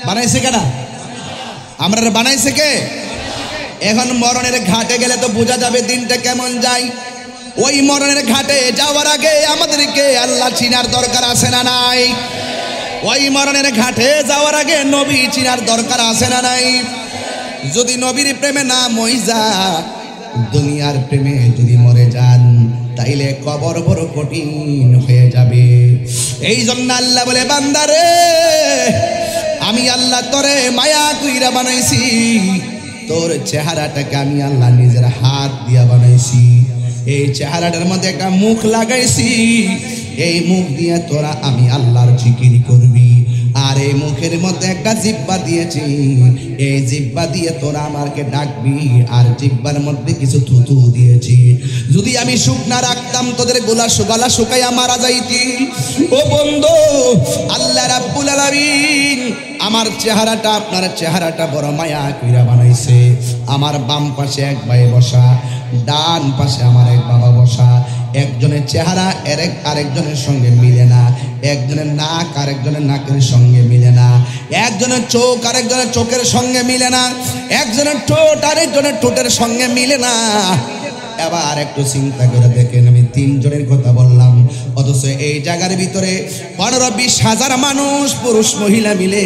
বানাইছে কেনা? আমরা বানাইছে কে? এখন মরণের ঘাটে গেলে তো বোঝা যাবে দিনটা কেমন যায়। ওই মরণের ঘাটে যাওয়ার আগে আমাদেরকে আল্লাহ চিনার দরকার আছে না নাই? ওই মরণের ঘাটে যাওয়ার আগে নবী চিনার দরকার আছে না নাই? যদি নবীর প্রেমে না মইজা দুনিয়ার প্রেমে যদি মরে যান তাইলে কবর বড় কঠিন হয়ে যাবে। এই জন্য আল্লাহ বলে বান্দারে আমি আল্লাহ তোরে মায়া কইরা বানাইছি, তোর চেহারাটাকে আমি আল্লাহ নিজের হাত দিয়া বানাইছি। এই চেহারাটার মধ্যে একটা মুখ লাগাইছি, এই মুখ দিয়ে তোরা আমি আল্লাহর জিকির করবি। আর এই মুখের মধ্যে একটা জিহ্বা দিয়েছি, এই জিহ্বা দিয়ে তোরা আমাকে ডাকবি। আর জিহ্বার মধ্যে কিছু থুতু দিয়েছি, যদি আমি শুকনা রাখতাম তোদের গলা শুকাইয়া মারা যাইতি। ও বন্ধু, আল্লাহ রাব্বুল আলামিন আমার চেহারাটা আপনার চেহারাটা বড় মায়া কইরা বানাইছে। আমার বাম পাশে এক ভাই বসা, ডান পাশে আমার এক বাবা বসা। একজনের চেহারা আরেকজনের সঙ্গে মিলে না, একজনের নাক আরেকজনের নাকের সঙ্গে মিলে না, একজনের চোখ আরেকজনের চোখের সঙ্গে মিলে না, একজনের ঠোঁট আরেকজনের ঠোঁটের সঙ্গে মিলে না। এবার একটু চিন্তা করে দেখেন, আমি তিনজনের কথা বললাম, অথচ এই জায়গার ভিতরে 15-20 হাজার মানুষ পুরুষ মহিলা মিলে,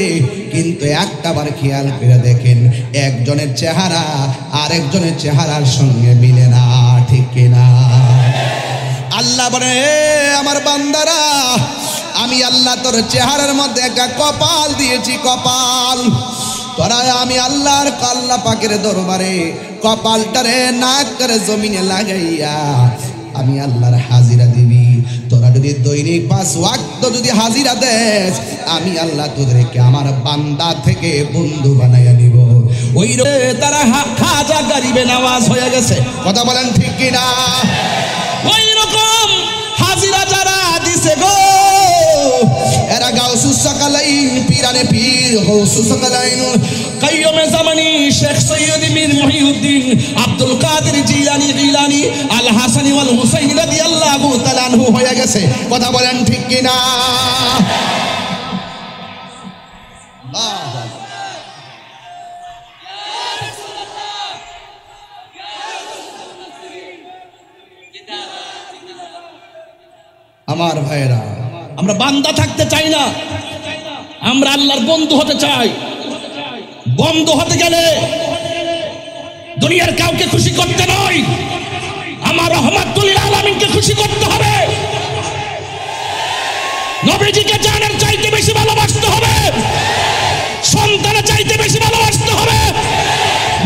কিন্তু একটাবার খেয়াল করে দেখেন একজনের চেহারা আরেকজনের চেহারার সঙ্গে মিলে না, ঠিক কিনা? আল্লাহ বলে আমার বান্দারা আমি আল্লাহ তোর চেহারার মধ্যে একটা কপাল দিয়েছি, কপাল। তোরা আমি আল্লাহর আল্লাহ পাকের দরবারে কপালটারে নাক করে জমিনে লাগাইয়া আমি আল্লাহর হাজিরা দিবি। তোরা যদি দৈনিক 5 ওয়াক্ত যদি হাজিরা দেস, আমি আল্লাহ তোদেরকে আমার বান্দা থেকে বন্ধু বানাইয়া নিব। ওই তারা খাজা গরিবে নওয়াজ হয়ে গেছে, কথা বলেন ঠিক কিনা? ওই রকম হাজিরা যারা দিছে গো, এরা গাউসুস সাকালাইন পীরানে পীর গাউসুস সাকালাইন কাইয়ুমে জামানি শেখ সৈয়দ মীর মুহিউদ্দিন আব্দুল কাদের জিলানী আল হাসানি ওয়াল হুসাইন রাদিয়াল্লাহু তাআলা আনহু হয়ে গেছে, কথা বলেন ঠিক কিনা? আমার ভাইরা, আমরা বান্দা থাকতে চাই না, আমরা আল্লাহর বন্ধু হতে চাই। বন্ধু হতে গেলে দুনিয়ার কাউকে খুশি করতে নয়, আমার রহমাতুল আলামিনকে খুশি করতে হবে। নবীজিকে জানের চাইতে বেশি ভালোবাসতে হবে, সন্তানের চাইতে বেশি ভালোবাসতে হবে,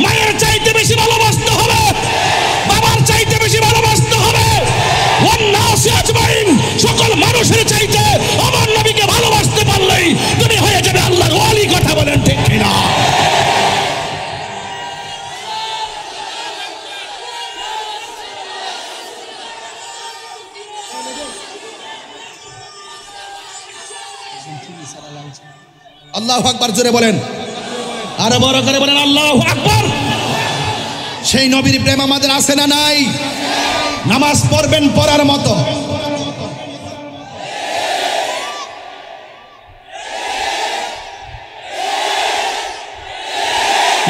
মায়ের চাইতে বেশি ভালোবাসতে হবে, বাবার চাইতে বেশি ভালোবাসতে হবে। সকল মানুষের চাইতে আমার নবীকে ভালোবাসতে পারলেই তুমি হয়ে যাবে আল্লাহর ওয়ালি, কথা বলেন ঠিক কিনা? আল্লাহু আকবার, জোরে বলেন, আরো বড় করে বলেন আল্লাহু আকবার। সেই নবীর প্রেম আমাদের আছে না নাই? নামাজ পড়বেন পড়ার মতো,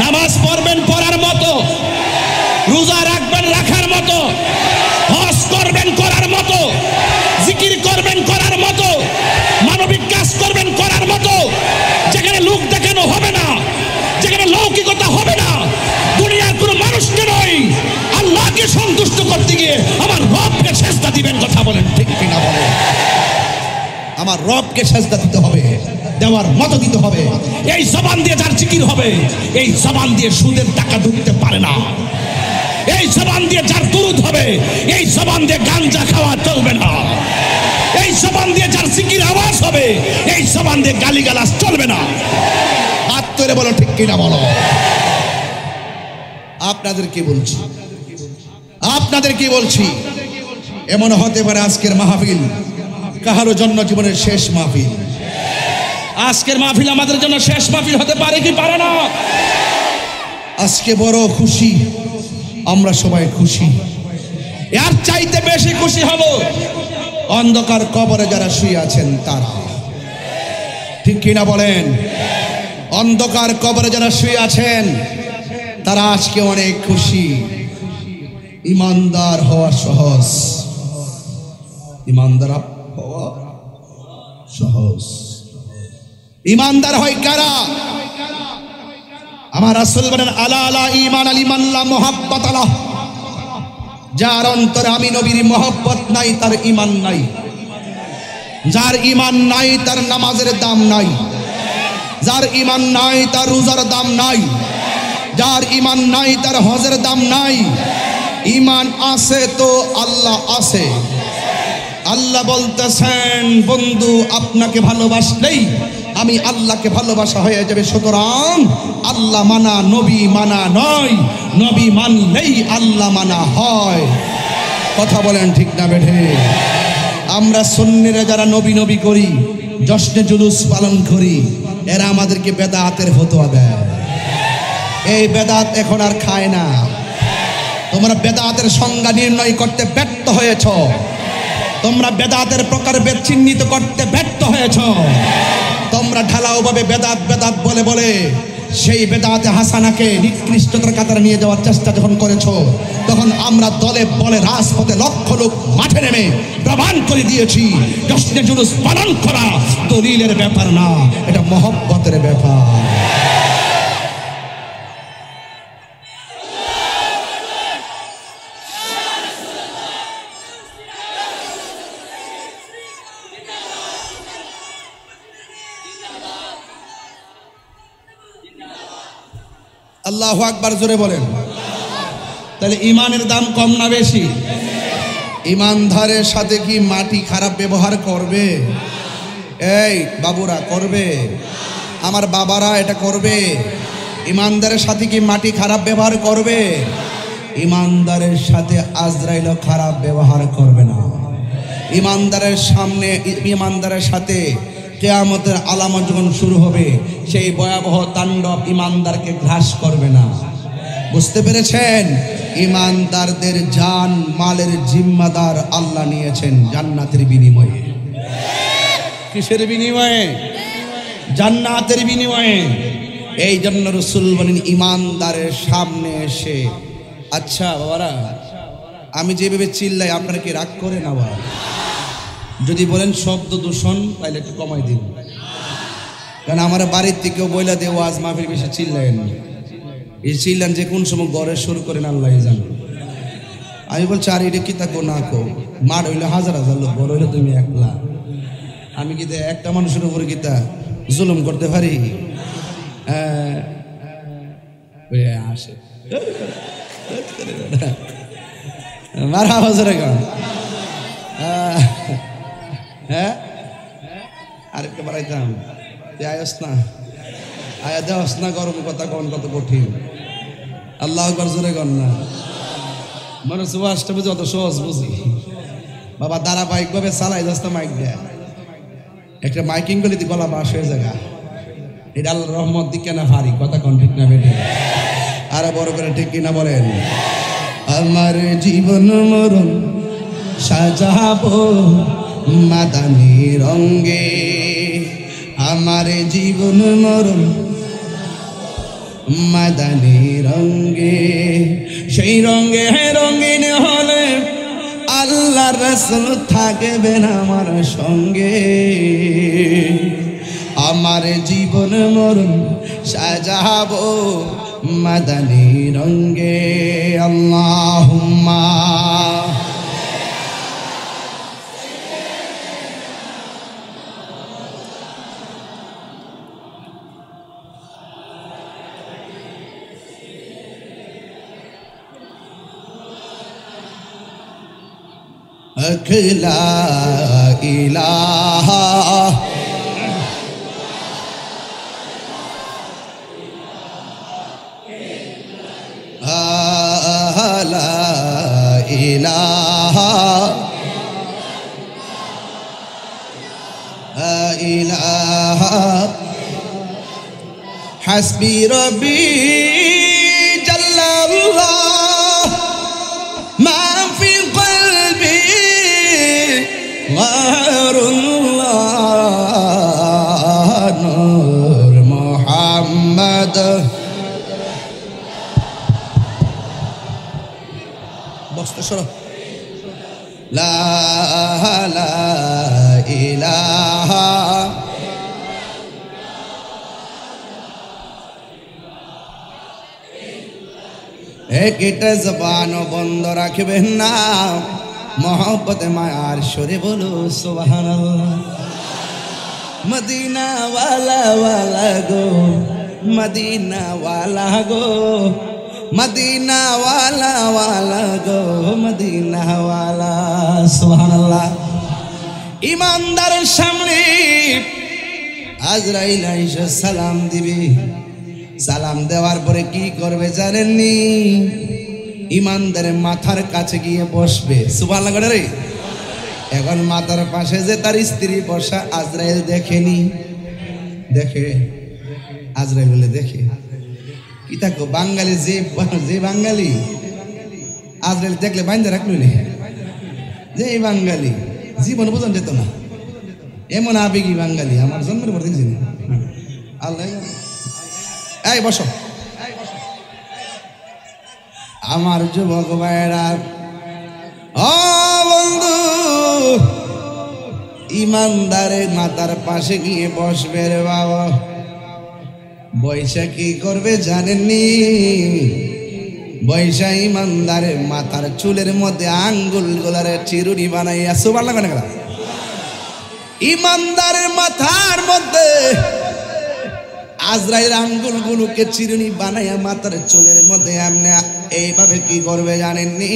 নামাজ পড়বেন পড়ার মতো, রোজা রাখবেন রাখার মতো, হজ করবেন করার মতো, জিকির করবেন করার মতো, মানবিক কাজ করবেন করার মতো। যেখানে লোক দেখানো হবে না, যেখানে লৌকিকতা হবে না, দুনিয়ার কোনো মানুষকে নয় আল্লাহকে সন্তুষ্ট করতে গিয়ে আমার রবকে সেজদা দিবেন, কথা বলেন ঠিক কিনা? বলে আমার রবকে সেজদা দিতে হবে, দেওয়ার মতো দিতে হবে। এই জবান দিয়ে যার জিকির হবে, এই জবান দিয়ে সুদের টাকা ঢুকতে পারে না। এই জবান দিয়ে যার দুরূদ হবে, এই জবান দিয়ে গাঞ্জা খাওয়া চলবে না। এই জবান দিয়ে যার জিকির আওয়াজ হবে, এই জবান দিয়ে গালিগালাজ চলবে না। হাত তুলে বলো ঠিক কিনা বলো। আপনাদের কি বলছি, আপনাদের কি বলছি, এমন হতে পারে আজকের মাহফিল কাহারো জন্য জীবনের শেষ মাহফিল। আজকের মাহফিল আমাদের জন্য শেষ মাহফিল হতে পারে কি পারে না? আজকে বড় খুশি, আমরা সবাই খুশি। এর চাইতে বেশি খুশি হব অন্ধকার কবরে যারা শুয়ে আছেন তারা, ঠিক কিনা বলেন? অন্ধকার কবরে যারা শুয়ে আছেন তারা আজকে অনেক খুশি। ইমানদার হওয়া সহজ, ইমানদার হওয়া সহজ। ইমানদার হয় কারা? আমার রাসূল বলেন আলা আলা ঈমান আল ঈমান লা মুহাব্বাত আলাহ, যার অন্তরে আমি নবীর মহব্বত নাই তার ঈমান নাই। যার ঈমান নাই তার নামাজের দাম নাই, যার ঈমান নাই তার রোজার দাম নাই, যার ঈমান নাই তার হজের দাম নাই। ঈমান আছে তো আল্লাহ আছে। আল্লাহ বলতেছেন বন্ধু আপনাকে ভালোবাসলেই আমি আল্লাহকে ভালোবাসা হয়ে যাবে। সুতরাং আল্লাহ মানা নবী মানা নয়, নবী মানলেই আল্লাহ মানা হয়। কথা বলেন ঠিক না বেঠে? আমরা সুন্নিরা যারা নবী নবী করি, জশ্নে জুলুস পালন করি, এরা আমাদেরকে বেদাতের ফতোয়া দেয়। এই বেদাত এখন আর খায় না। তোমরা বেদাতের সংজ্ঞা নির্ণয় করতে ব্যর্থ হয়েছ, তোমরা বেদাতের প্রকারভেদ চিহ্নিত করতে ব্যর্থ হয়েছ। তোমরা ঢালাওভাবে বেদাত বেদাত বলে বলে সেই বেদাতে হাসানাকে নিকৃষ্টতার কাতারে নিয়ে যাওয়ার চেষ্টা যখন করেছো, তখন আমরা দলে বলে রাজপথে লক্ষ লোক মাঠে নেমে প্রমাণ করে দিয়েছি জশ্নে জুলুস পালন করা দলিলের ব্যাপার না, এটা মহব্বতের ব্যাপার। আল্লাহু আকবার জোরে বলেন। তাহলে ইমানের দাম কম না বেশি? ইমানদারের সাথে কি মাটি খারাপ ব্যবহার করবে? এই বাবুরা করবে, আমার বাবারা এটা করবে? ইমানদারের সাথে কি মাটি খারাপ ব্যবহার করবে? ইমানদারের সাথে আজরাইলও খারাপ ব্যবহার করবে না। ইমানদারের সামনে, ইমানদারের সাথে কিয়ামতের আলামত যখন শুরু হবে, সেই ভয়াবহ তাণ্ডব ইমানদারকে গ্রাস করবে না। বুঝতে পেরেছেন? ইমানদারদের জান মালের জিম্মাদার আল্লাহ নিয়েছেন জান্নাতের বিনিময়ে। কিসের বিনিময়ে? জান্নাতের বিনিময়ে। এই জন্য রাসূল বলেন ইমানদারের সামনে এসে, আচ্ছা বাবারা আমি যেভাবে চিল্লাই আপনারা কি রাগ করে না? বাবা যদি বলেন শব্দ দূষণ তাহলে একটু কমাই দিন, কারণ আমার বাড়ির থেকেও বইলা দিয়ে ওয়াজ মাহফিল বেশি চিল্লায়েন। এই চিল্লান যে কোন সময় গড়ে শুরু করেন আল্লাহ জানে। আমি বলছি আর এটা কি তাকো না কো, মার হইলে হাজার হাজার লোক, বড় হইলে তুমি একলা। আমি কি একটা মানুষের উপরে গীতা জুলুম করতে পারি? আসে মারা হাজারে গান। হ্যাঁ আরেকটা বাড়াইতাম, আয়স না আয়া দেওয়াস না, গরম কথা কন কত কঠিন। আল্লাহ আকবার জোরে কন না। মানুষ ওয়াজটা বুঝি অত সহজ বুঝি বাবা, ধারাবাহিক ভাবে চালাই যাস না। মাইক দেয় একটা মাইকিং করলে গলা বাস হয়ে জায়গা, এটা আল্লাহ রহমত দিকে না ভারী। কথা কন ঠিক না বেটে? আরো বড় করে ঠিক কিনা বলেন? আমার জীবন মরণ সাজাবো মাদানী রঙ্গে, আমার জীবন মরণ মাদানী রঙ্গে। সেই রঙ্গে রঙিন হলে আল্লাহ রাসূল থাকবেন আমার সঙ্গে। আমার জীবন মরণ সাজাবো মাদানী রঙ্গে। আল্লাহুম্মা লা ইলাহা লা ইলাহা ইলাহা হাসবি রব্বি জাল্লাল্লাহ মা ফি কলবি গয়রুল্লাহ নূর মুহাম্মদ। বসতে সরো। লা ইলাহা একটা জবান বন্ধ রাখবেন না, মোহব্বতে মায়ার সুরে বলো সুবহানাল্লাহ। মদিনা ওয়ালা ওয়ালা গো, মদিনা ওয়ালা গো, মদিনা ওয়ালা ওয়ালা গো, মদিনা ওয়ালা সুবহানাল্লাহ। ইমানদারের সামনে আজরাইল আইসা সালাম দিবে। সালাম দেওয়ার পরে কি করবে জানেননি? ইমানদারের মাথার কাছে গিয়ে বসবে। সুবহানাল্লাহ রে। এখন মাথার পাশে যে তার স্ত্রী বসা, আজরাইল দেখেনি। দেখে আজরাইল বলে দেখে কি থাকো বাঙালি, যে বাঙালি আজরাইল দেখলে বাইন্দা রাখলি যে এই বাঙালি জীবন বোঝান যেত না, এমন আবেগী বাঙালি আমার জন্মের পর দেখছি না। আল্লাহ এই বসো। আমার যুবক ভাইরা, ও বন্ধু, ইমানদারের মাথার পাশে গিয়ে বসবে রে বাবা। বৈশা কি করবে জানেননি? বৈশা ইমানদারের মাথার চুলের মধ্যে আঙ্গুল গোলারে চিরুনি বানাইয়া, সুবহানাল্লাহ না? ইমানদারের মাথার মধ্যে আজরাইল আঙ্গুলগুলোকে চিরুনি বানাইয়া মাথার চুলের মধ্যে এমনি এইভাবে কি করবে জানেননি?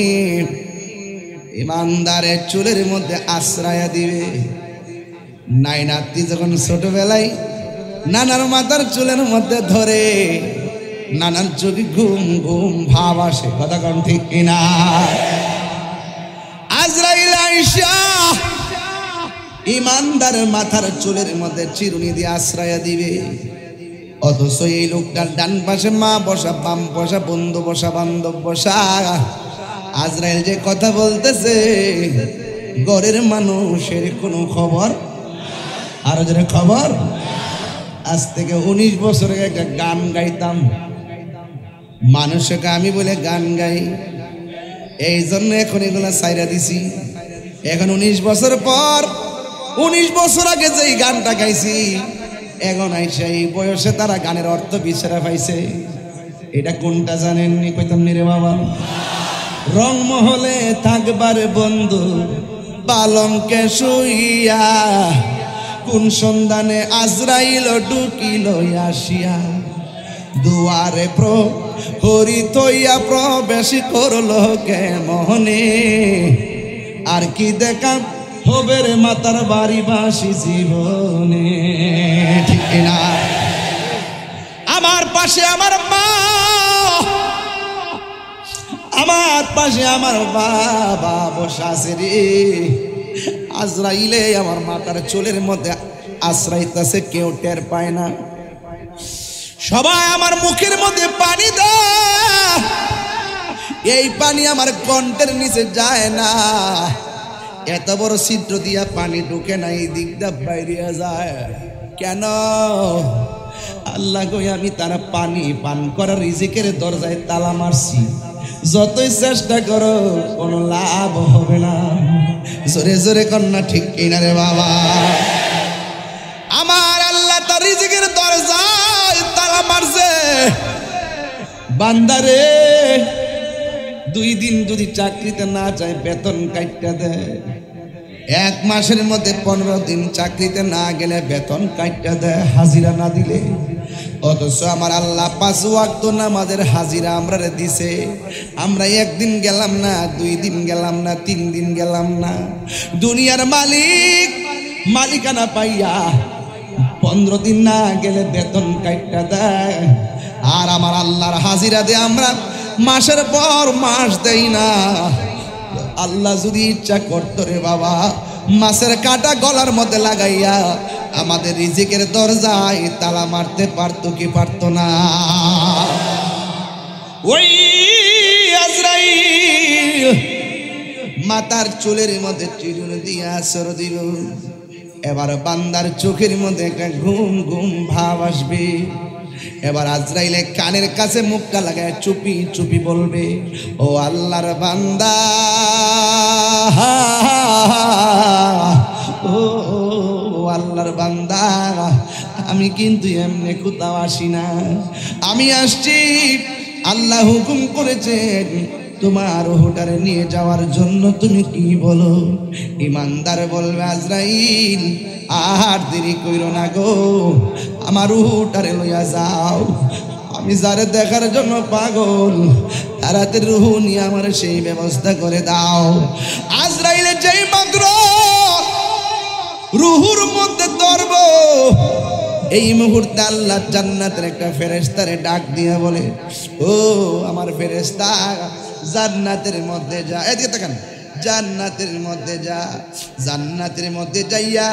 ইমানদারের চুলের মধ্যে আশ্রয় দিবে। নাই নাতি যখন ছোটবেলায় নানার মাথার চুলের মধ্যে ধরে, নানার চোখে ঘুম ঘুম ভাব আসে, কথা কোন ঠিক কিনা? আজরাইল আইসা ইমানদারের মাথার চুলের মধ্যে চিরুনি দিয়ে আশ্রয় দিবে। অথচ এই লোকটার ডান পাশে মা বসা, বাম বসা, বন্ধু বসা, বান্ধব বসা। আজরাইল যে কথা বলতেছে ঘরের মানুষের কোনো খবর, আরো যেন খবর। আজ থেকে 19 বছর আগে একটা গান গাইতাম, মানুষকে আমি বলে গান গাই, এই জন্য এখন এগুলা সাইরা দিছি। এখন 19 বছর পর, 19 বছর আগে যেই গানটা গাইছি, এখন আইসা এই বয়সে তারা গানের অর্থ বিছারা পাইছে। এটা কোনটা জানেননি? কইতাম নি রে বাবা। রংমহলে থাকবার বন্ধু পালঙ্কে শুইয়া, কোন সন্ধানে আজরাইল ঢুকিল আসিয়া, দুয়ারে প্রহরী থইয়া প্রবেশ করল কে মনে, আর কি দেখা হবে রে মাতার বাড়ি বাসি জীবনে, ঠিক না? আমার পাশে আমার মা, আমার পাশে আমার বাবা বসে আছে রে। আজরাইলে আমার মাথার চুলের মধ্যে আশ্রাইতেছে, কেউ টের পায় না। সবাই আমার মুখের মধ্যে পানি দেয়, এই পানি আমার কণ্ঠের নিচে যায় না। এত বড় ছিদ্র দিয়া পানি ঢুকে না, এই দিকটা বাইরিয়া যায় কেন? আল্লাহ গো, আমি তারা পানি পান করার রিজিকের দরজায় তালা মারছি, যতই চেষ্টা করো কোনো লাভ হবে না। জোরে জোরে কন্যা ঠিক কিনা রে বাবা? আমার আল্লাহ তার রিজিকের দরজায় তালা মারছে। বান্দারে 2 দিন যদি চাকরিতে না যায় বেতন কাইটা দেয়, 1 মাসের মধ্যে 15 দিন চাকরিতে না গেলে বেতন কাইটা দেয়, হাজিরা না দিলে। অথচ আমার আল্লাহ 5 ওয়াক্ত নামাজের হাজিরা আমরা দিছে। আমরা 1 দিন গেলাম না, 2 দিন গেলাম না, 3 দিন গেলাম না। দুনিয়ার মালিক মালিকানা পাইয়া 15 দিন না গেলে বেতন কাইটা দেয়, আর আমার আল্লাহর হাজিরা দিয়ে আমরা মাসের পর মাস দেই না। আল্লাহ যদি ইচ্ছা করতো রে বাবা, মাছের কাটা গলার মধ্যে লাগাইয়া আমাদের রিজিকের দরজায় তালা মারতে পারতো কি পারতো না? ওই আজরাইল মাথার চুলের মধ্যে চিরুনি দিয়ে আসর দিল। এবার বান্দার চোখের মধ্যে একটা ঘুম ঘুম ভাব আসবে। এবার আজরাইলে কানের কাছে মুখটা লাগায় চুপি চুপি বলবে, ও আল্লাহর বান্দা, ও আল্লাহর বান্দা, আমি কিন্তু এমনি কোথাও আসি না, আমি আসছি আল্লাহ হুকুম করেছেন তোমার রুহটারে নিয়ে যাওয়ার জন্য। তুমি কি বলো? ইমানদার বলবে আজরাইল আর দেরি কইরো না গো, আমার রুহটারে লইয়া যাও। আমি যারে দেখার জন্য পাগল, তাড়াতাড়ি রুহ নিয়ে আমার সেই ব্যবস্থা করে দাও। আজরাইলে যেই মাত্র রুহুর মধ্যে ধরব, এই মুহূর্তে আল্লাহ জান্নাতের একটা ফেরেশতারে ডাক দিয়ে বলে, ও আমার ফেরেশতা, জান্নাতের মধ্যে যা। এদিকে তাকান, জান্নাতের মধ্যে যা। জান্নাতের মধ্যে যাইয়া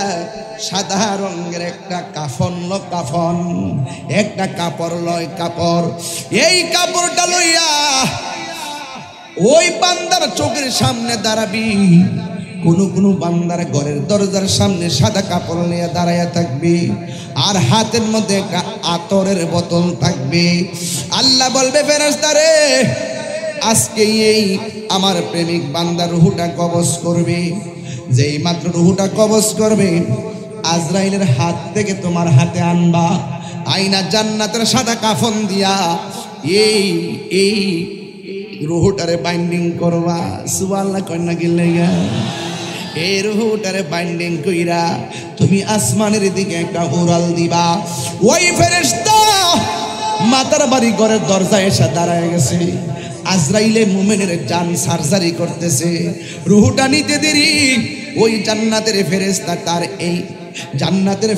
সাদা রঙের একটা কাফন লো, কাফন একটা কাপড় লয়, কাপড়। এই কাপড়টা লইয়া ওই বান্দার চোখের সামনে দাঁড়াবি। কোন বান্দার ঘরের দরজার সামনে সাদা কাপড় নিয়ে দাঁড়াইয়া থাকবে, আর হাতের মধ্যে একটা আতরের বোতল থাকবে। আল্লাহ বলবে ফেরেশতারে, আজকে এই আমার প্রেমিক বান্দার রুহটা কবজ করবে। যেই মাত্র রুহটা কবজ করবে, আজরাইলের হাত থেকে তোমার হাতে আনবা, আইনা জান্নাতের সাদা কাফন দিয়া এই রুহটারে বাইন্ডিং করবা। সুবহানাল্লাহ কন্যা গিল্লাইয়া এই রুহটারে বাইন্ডিং কইরা তুমি আসমানের দিকে একটা উড়াল দিবা। ওই ফেরেশতা মাতার বাড়ি ঘরের দরজায় এসে দাঁড়ায় গেছে। আজরাইলে মুমিনের জান সার্জারি করতেছে। রুহটা নিতে দেরি, ওই জান্নাতের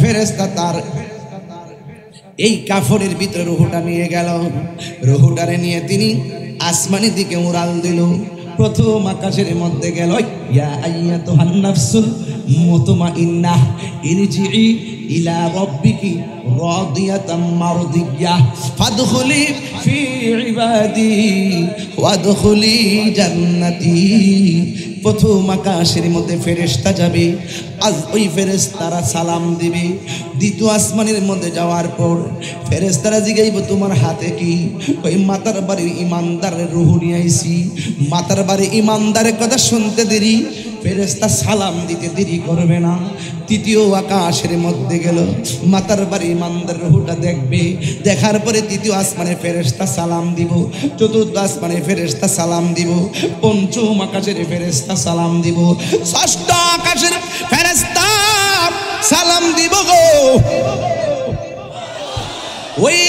ফেরেশতা তার এই কাফনের ভিতরে রুহটা নিয়ে গেল। রুহটারে নিয়ে তিনি আসমানের দিকে উড়াল দিল। প্রথম আকাশের মধ্যে গেল, ইয়া আইয়াতুহান নাফসুল মুতমাইন্নাহ ইরজিই ইলা রাব্বিকি রাদিয়াতাম মারদিয়াহ ফাদখুলি ফি ইবাদি ওয়াদখুলি জান্নাতি। প্রথম আকাশের মধ্যে ফেরেশতা যাবে, আজ ওই ফেরেশতারা সালাম দিবে। দ্বিতীয় আসমানের মধ্যে যাওয়ার পর ফেরেশতারা জিগাইব, তোমার হাতে কি? ওই মাতার বাড়ির ইমানদারের রুহ নিয়ে আইছি। মাতার বাড়ির ইমানদারের কথা শুনতে দেরি, ফেরেশতা সালাম দিতে দেরি করবে না। তৃতীয় আকাশের মধ্যে গেল, মাতার বাড়ি ইমানদার রুহটা দেখবে। দেখার পরে তৃতীয় আসমানের ফেরেশতা সালাম দিব, চতুর্থ আসমানের ফেরেশতা সালাম দিব, পঞ্চম আকাশের ফেরেশতা সালাম দিব, ষষ্ঠ আকাশের ফেরেশতা সালাম দিব গো। ওই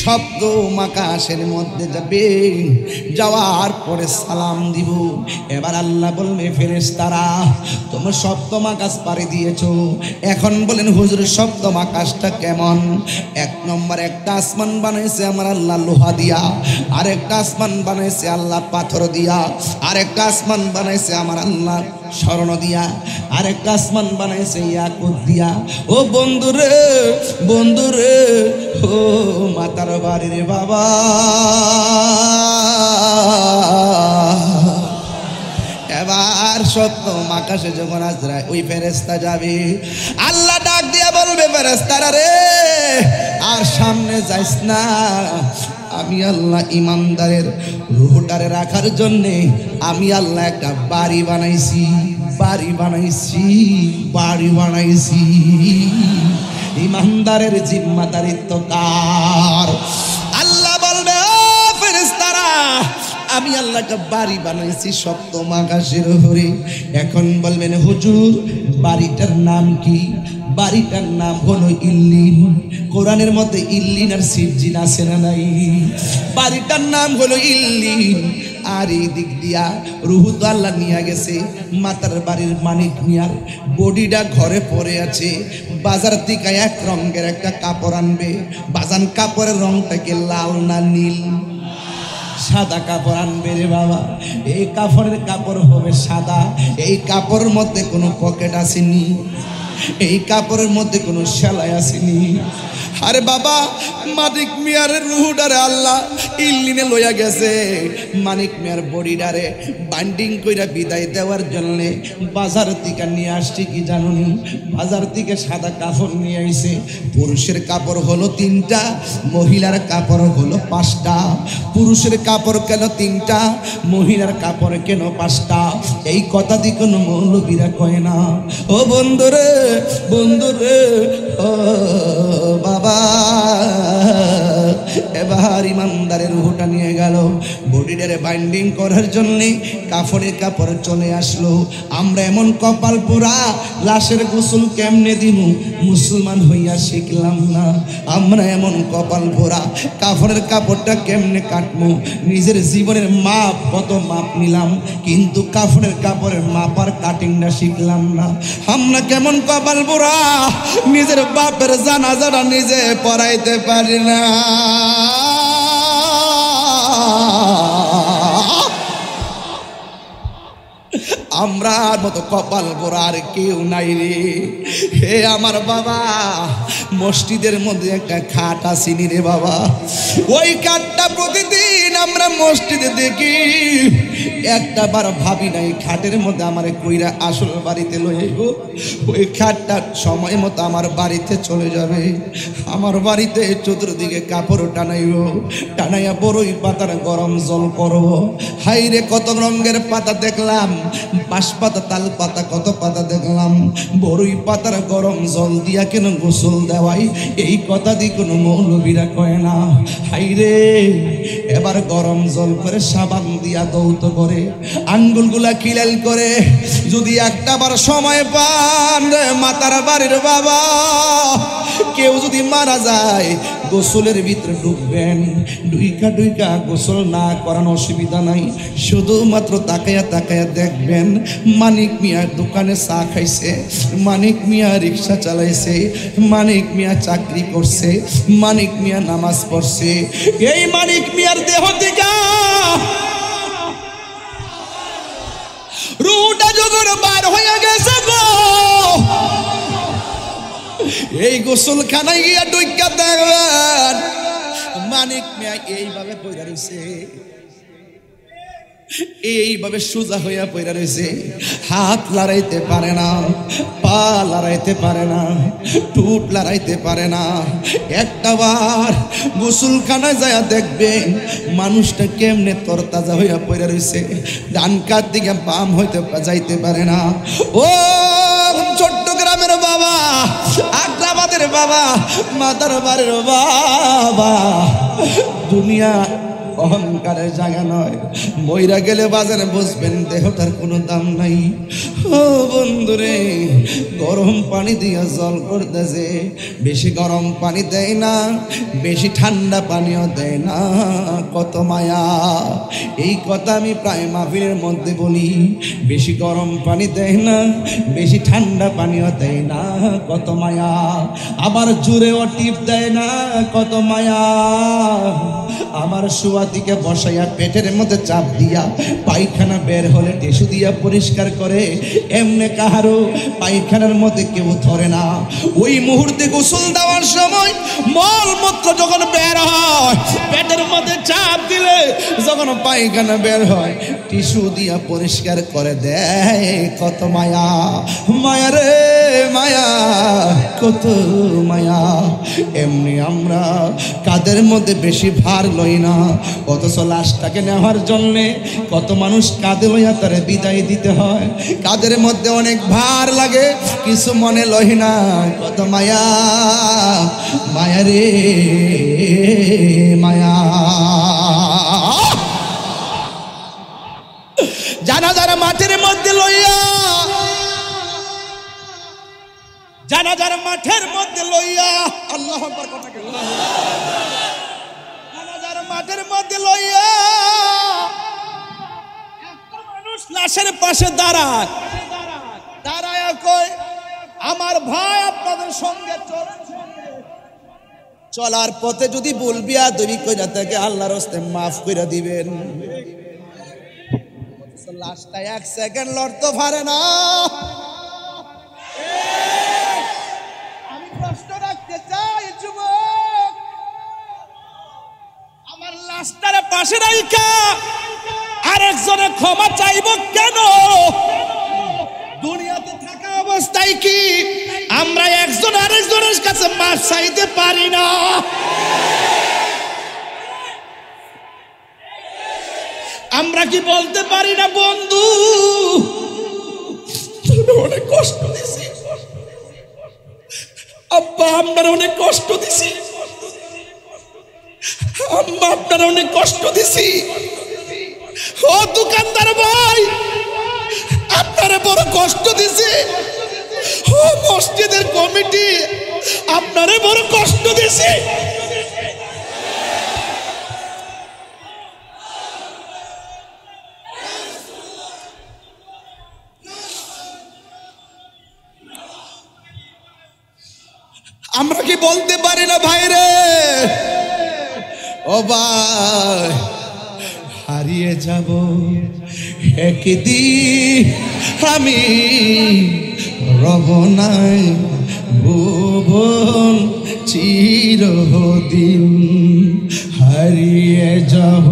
সপ্তম আকাশের মধ্যে যাবে, যাওয়ার পরে সালাম দিব। এবার আল্লাহ বলবে, ফেরেশতারা তোমরা সপ্তম আকাশ পাড়ি দিয়েছো, এখন বলেন হুজুর সপ্তম আকাশটা কেমন? এক নম্বর একটা আসমান বানাইছে আমার আল্লাহ লোহা দিয়া, আরেকটা আসমান বানাইছে আল্লাহ পাথর দিয়া, আরেকটা আসমান বানাইছে আমার আল্লাহ স্বর্ণ দিয়া, আরেকটা আসমান বানাইছে ইয়াকুত দিয়া। ও বন্ধুরে, বন্ধুরে, ও মাতার বাড়ির বাবা, এবার সপ্তম আকাশে যখন আজরাইল ওই ফেরেশতা যাবে, আল্লাহ ডাক দিয়া বলবে, ফেরেশতারা রে আর সামনে যাইস না। আমি আল্লাহ ইমানদারের রুহটারে রাখার জন্যে আমি আল্লাহ একটা বাড়ি বানাইছি, বাড়ি বানাইছি, বাড়ি বানাইছি। ইমানদারের জিম্মাদারিত্ব কার? আল্লাহ বলবে, ও ফেরেশতারা আমি আল্লাহ একটা বাড়ি বানাইছি সপ্তম আকাশের উপরে। এখন বলবেন হুজুর বাড়িটার নাম কি? বাড়িটার নাম হলো ইল্লিন। কোরআনের মধ্যে ইল্লিন আর সিজিন আছে না নাই? বাড়িটার নাম হলো ইল্লিন। আর এই দিক দিয়া রুহ তো আল্লাহ নিয়ে গেছে, মাতার বাড়ির মানিক মিয়ার বডিটা ঘরে পড়ে আছে। বাজার থেকে এক রঙের একটা কাপড় আনবে। বাজান কাপড়ের রংটাকে লাল না নীল? সাদা কাপড় আনবে রে বাবা। এই কাপড়ের কাপড় হবে সাদা। এই কাপড়ের মধ্যে কোনো পকেট আসেনি, এই কাপড়ের মধ্যে কোনো সেলাই আসেনি। আরে বাবা মানিক মিয়ার রুহডারে আল্লাহ ইল্লিনে লইয়া গেছে। মানিক মিয়ার বডিডারে বাইন্ডিং কইরা বিদায় দেওয়ার জন্য বাজার থেকে নিয়ে আসছি কি জানুনি? বাজার থেকে সাদা কাপড় নিয়ে আইছে। পুরুষের কাপড় হলো 3টা, মহিলার কাপড় হলো 5টা। পুরুষের কাপড় কেন 3টা, মহিলার কাপড় কেন 5টা? এই কথা দিয়ে কোনো মৌলবীরা কয় না। ও বন্ধুরে, বন্ধুরে, ও বাবা এবার ইমানদারের রুহটা নিয়ে গেল, বডিটারে বাইন্ডিং করার জন্য কাফনের কাপড় চলে আসলো। আমরা এমন কপাল পোড়া, লাশের গোসল কেমনে দিমু মুসলমান হইয়া শিখলাম না। আমরা এমন কপাল পোড়া, কাফনের কাপড়টা কেমনে কাটমু, নিজের জীবনের মাপ কত মাপ নিলাম, কিন্তু কাফনের কাপড়ের মাপ আর কাটিংটা শিখলাম না। আমরা কেমন কপাল পোড়া, নিজের বাপের জানাজাটা নিজে পড়াইতে পারি না। আমরা মতো কপাল পোড়া আর কেউ নাই রে। হে আমার বাবা, মসজিদের মধ্যে একটা খাট আসিনি রে বাবা, ওই খাটটা প্রতিদিন আমরা মসজিদে দেখি, একটা বার ভাবি নাই খাটের মধ্যে আমার কইরা আসল বাড়িতে লয়ে গো। ওই খাটটা সময় মতো আমার বাড়িতে চলে যাবে, আমার বাড়িতে চতুর্দিকে কাপড় টানাইব, টানাইয়া বড়ই পাতার গরম জল করব। হাইরে কত রঙের পাতা দেখলাম, বাঁশ পাতা, তাল পাতা, কত পাতা দেখলাম, বড়ই পাতার গরম জল দিয়া কেন গোসল দেওয়াই, এই কথা দিয়ে কোনো মৌলবীরা কয় না। হাইরে এবার গরম জল করে সাবান দিয়া দৌত করে আঙ্গুলগুলা খিলাল করে, যদি একটা বার সময় পান রে মাতার বাড়ির বাবা, কেউ যদি মারা যায় গোসলের ভিতরে ডুববেন, ডুইকা ডুইকা গোসল না করানো অসুবিধা নাই, শুধুমাত্র তাকায়া তাকায়া দেখবেন মানিক মিয়া দোকানে চা খাইছে, মানিক মিয়া রিক্সা চালাইছে, মানিক মিয়া চাকরি করছে, মানিক মিয়া নামাজ পড়ছে। এই মানিক মিয়ার দেহ থেকে রুটা যখন বার হয়ে গেছে গো, এই গোসলখানায় গিয়া ডুইকা দেখবেন মানিক মিয়া এইভাবে পয়রা রয়েছে, এইভাবে সোজা হইয়া পয়রা রয়েছে, হাত লড়াইতে পারে না, পা লড়াইতে পারে না, টুট লড়াইতে পারে না। একটা বার গোসলখানায় যায় দেখবেন মানুষটা কেমনে তরতাজা হইয়া পয়রা রয়েছে, ডান কাত দিকে বাম হইতে যাইতে পারে না। ও চট্টগ্রামের বাবা, আগ্রাবাদের বাবা, মাতার বাড়ির বাবা, দুনিয়া অহংকারের জায়গা নয়, মইরা গেলে বাজারে বসবেন দেহটার কোনো দাম নাই। ও বন্ধুরে, গরম পানি দিয়া জল করতেছে, বেশি গরম পানি দেয় না, বেশি ঠান্ডা পানিও দেয় না, কত মায়া। এই কথা আমি প্রায় মাহফিলের মধ্যে বলি, বেশি গরম পানি দেয় না, বেশি ঠান্ডা পানিও দেয় না, কত মায়া। আবার জুড়েও টিপ দেয় না, কত মায়া। আমার সুয়াতিকে বসাইয়া পেটের মধ্যে চাপ দিয়া পায়খানা বের হলে টিস্যু দিয়া পরিষ্কার করে, এমনে কাহারো পায়খানার মধ্যে কেউ ধরে না। ওই মুহূর্তে গোসল দেওয়ার সময় মলমূত্র যখন বের হয়, পেটের মধ্যে চাপ দিলে যখন পায়খানা বের হয় টিস্যু দিয়া পরিষ্কার করে দেয়, কত মায়া। মায়া রে মায়া, কত মায়া। এমনি আমরা কাদের মধ্যে বেশি ভার লই না, অথচ লাশটাকে নেওয়ার জন্যে কত মানুষ কাঁধে লইয়া তারে বিদায় দিতে হয়, কাদের মধ্যে অনেক ভার লাগে, কিছু মনে লই না, কত মায়া। মায়া রে মায়া। জানাজার মাঠের মধ্যে লইয়া, জানাজার মাঠের মধ্যে লইয়া, আল্লাহু আকবার, কথা কে জানাজার মাঠের মধ্যে লইয়া একটা মানুষ লাশের পাশে দাঁড়ায়, দাঁড়ায় কই, আমার ভাই আপনাদের সঙ্গে চলার পথে যদি বলবি আদবি কইরা থাকে আল্লাহর রাস্তায় মাফ কইরা দিবেন। লাশটা এক সেকেন্ড লড়তে পারে না। আমি প্রশ্ন রাখতে চাই যুবক, আমার লাশটার পাশে রাইখা আরেকজনে ক্ষমা চাইব কেন? দুনিয়াতে থাকা অবস্থায় কি আমরা একজন আরেকজনের কাছে মাফ চাইতে পারি না? আমরা কি বলতে পারি না, বন্ধু অনেক কষ্ট দিছি, আব্বা আমরা অনেক কষ্ট দিছি, আম্মা আপনারা অনেক কষ্ট দিছি। ও দোকানদার ভাই, আপনারা বড় কষ্ট দিছি। ও মসজিদের কমিটি, আপনারা বড় কষ্ট দিছি। আমরা কি বলতে পারি না ভাইরে? ও ভাই, হারিয়ে যাব একদিন আমি, রব নাই ভুবন চিরদিন। হারিয়ে যাব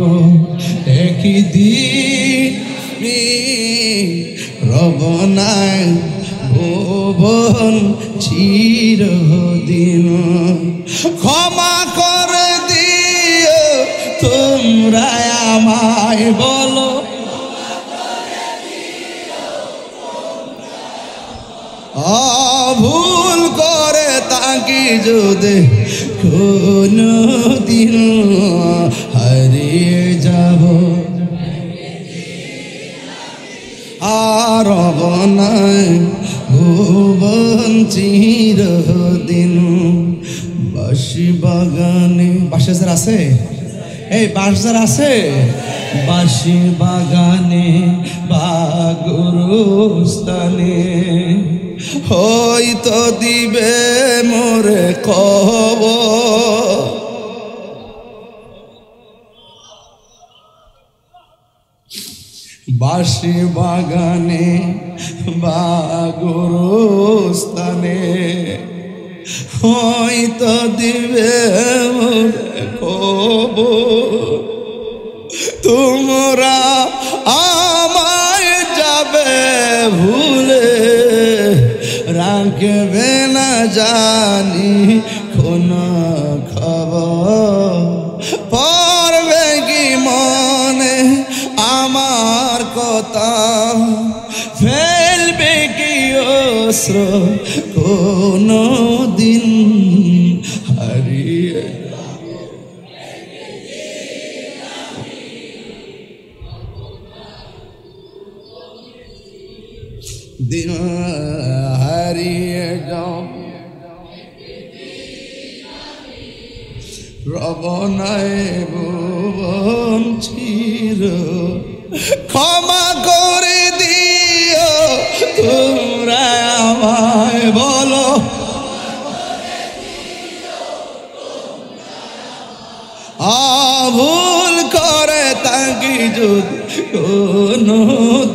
একদিন রব নাই ভুবন চিরদিন। ক্ষমা করে দিও তোমরা আমায়, বলো ভুল করে তাকে যদি কোনো দিন হারিয়ে যাব আর নাই ভুবন চিরদিন। বাঁশি বাগানে, বাঁশের আছে, এই বাঁশজার আছে, বাঁশি বাগানে বা গুরুস্থানে হয়তো দিবে মোরে খবর। বাঁশি বাগানে বা গুরুস্থানে হয়তো দিবে মোরে খবর। তোমরা আমায় যাবে ভুলে, রাখবে না জানি কোন খবর। পড়বে কি মনে আমার কথা, ফেলবে কি অস্ত্র কোনো দিন হারিয়ে দিন হারিয়ে যাও রব নাই ভুবন চির। ক্ষমা করে দিও তোমরা আমায়, বলো ভুল করে তাকে যদি কোনো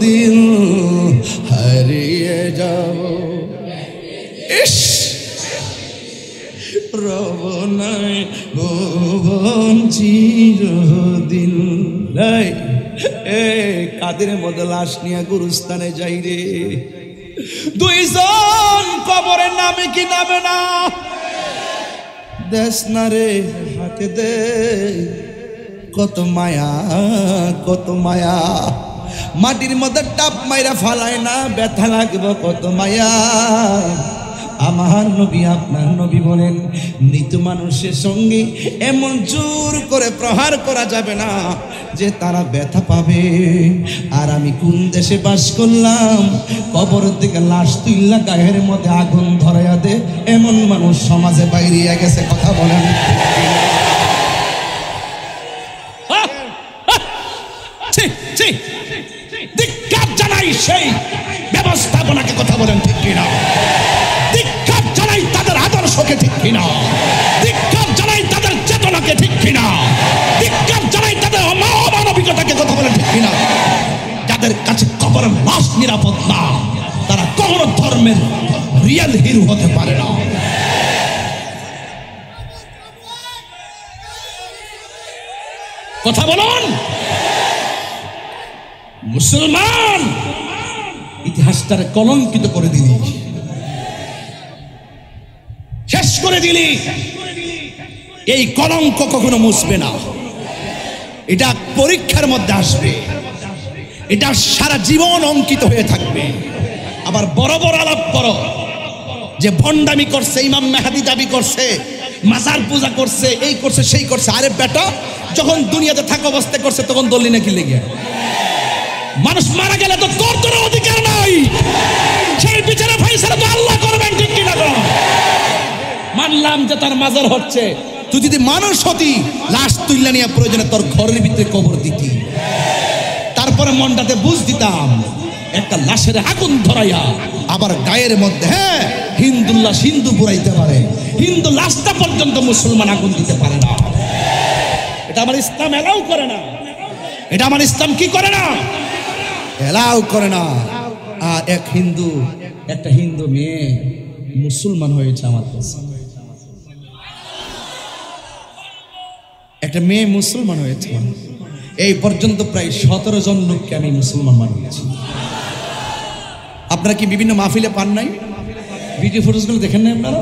দিন হারিয়ে যাব। ইস রব নাই ভুবন চিরদিন। কাদের মধ্যে লাশ নিয়ে গুরুস্থানে যাই রে, দুইজন কবরের নামে কি নামে না, দেশ না রে হাতে দে। কত মায়া কত মায়া, মাটির মধ্যে টাপ মাইরা ফালায় না, ব্যথা লাগবে কত মায়া। আমার নবী আপনার নবী বলেন, মৃত মানুষের সঙ্গে এমন জোর করে প্রহার করা যাবে না যে তারা ব্যথা পাবে। আর আমি কোন দেশে বাস করলাম, কবরের দিকে লাশ তুইলা গায়ের মধ্যে আগুন ধরাইয়া দে, এমন মানুষ সমাজে বাইরিয়া গেছে। কথা বলেন, ধিক্কার জানাই সেই ব্যবস্থাপনাকে। কথা বলেন ঠিক কিনা? ধিক্কার জানাই তাদের আদর্শকে, ঠিক কিনা? ধিক্কার জানাই তাদের চেতনাকে, ঠিক কিনা? ধিক্কার জানাই তাদের অমানবিকতাকে। কথা বলেন ঠিক কিনা? যাদের কাছে কবরের লাশ নিরাপদ না, তারা কখনো ধর্মের রিয়েল হিরো হতে পারে না। কথা বলুন। মুসলমান ইতিহাসটারে কলঙ্কিত করে দিলি, শেষ করে দিলি। এই কলঙ্ক কখনো মুছবে না, এটা পরীক্ষার মধ্যে আসবে, এটা সারা জীবন অঙ্কিত হয়ে থাকবে। আবার বড় বড় আলাপ করো যে ভণ্ডামি করছে, ইমাম মেহাদি দাবি করছে, মাজার পূজা করছে, এই করছে সেই করছে। আরে বেটা, যখন দুনিয়াতে থাকা অবস্থায় করছে তখন দললি নাকি লেগে? মানুষ মারা গেলে তো তোর তোর অধিকার নাই, সেই বিচারে ফাইসালা তো আল্লাহ করবেন, ঠিক কিনা? মানলাম যে তার মাজার হচ্ছে, তুই যদি মানুষ হতি লাশ তুইলা নিয়ে প্রয়োজনে তোর ঘরের ভিতরে কবর দিতি, তারপরে মনটাতে বুঝ দিতাম একটা লাশের আগুন ধরাইয়া আবার গায়ের মধ্যে, হ্যাঁ হিন্দু লাশ হিন্দু পুরাইতে পারে, হিন্দু লাশটা পর্যন্ত মুসলমান আগুন দিতে পারে না। এটা আমার ইসলাম এলাও করে না, এটা আমার ইসলাম কি করে না, এলাও করে না। আর একটা হিন্দু মেয়ে মুসলমান হয়েছে আমার কাছে, একটা মেয়ে মুসলমান হয়েছে। এই পর্যন্ত প্রায় 17 জন লোককে আমি মুসলমান বানিয়েছি। আপনারা কি বিভিন্ন মাহফিলে পান নাই? ভিডিও ফুটেজগুলো দেখেন না আপনারা?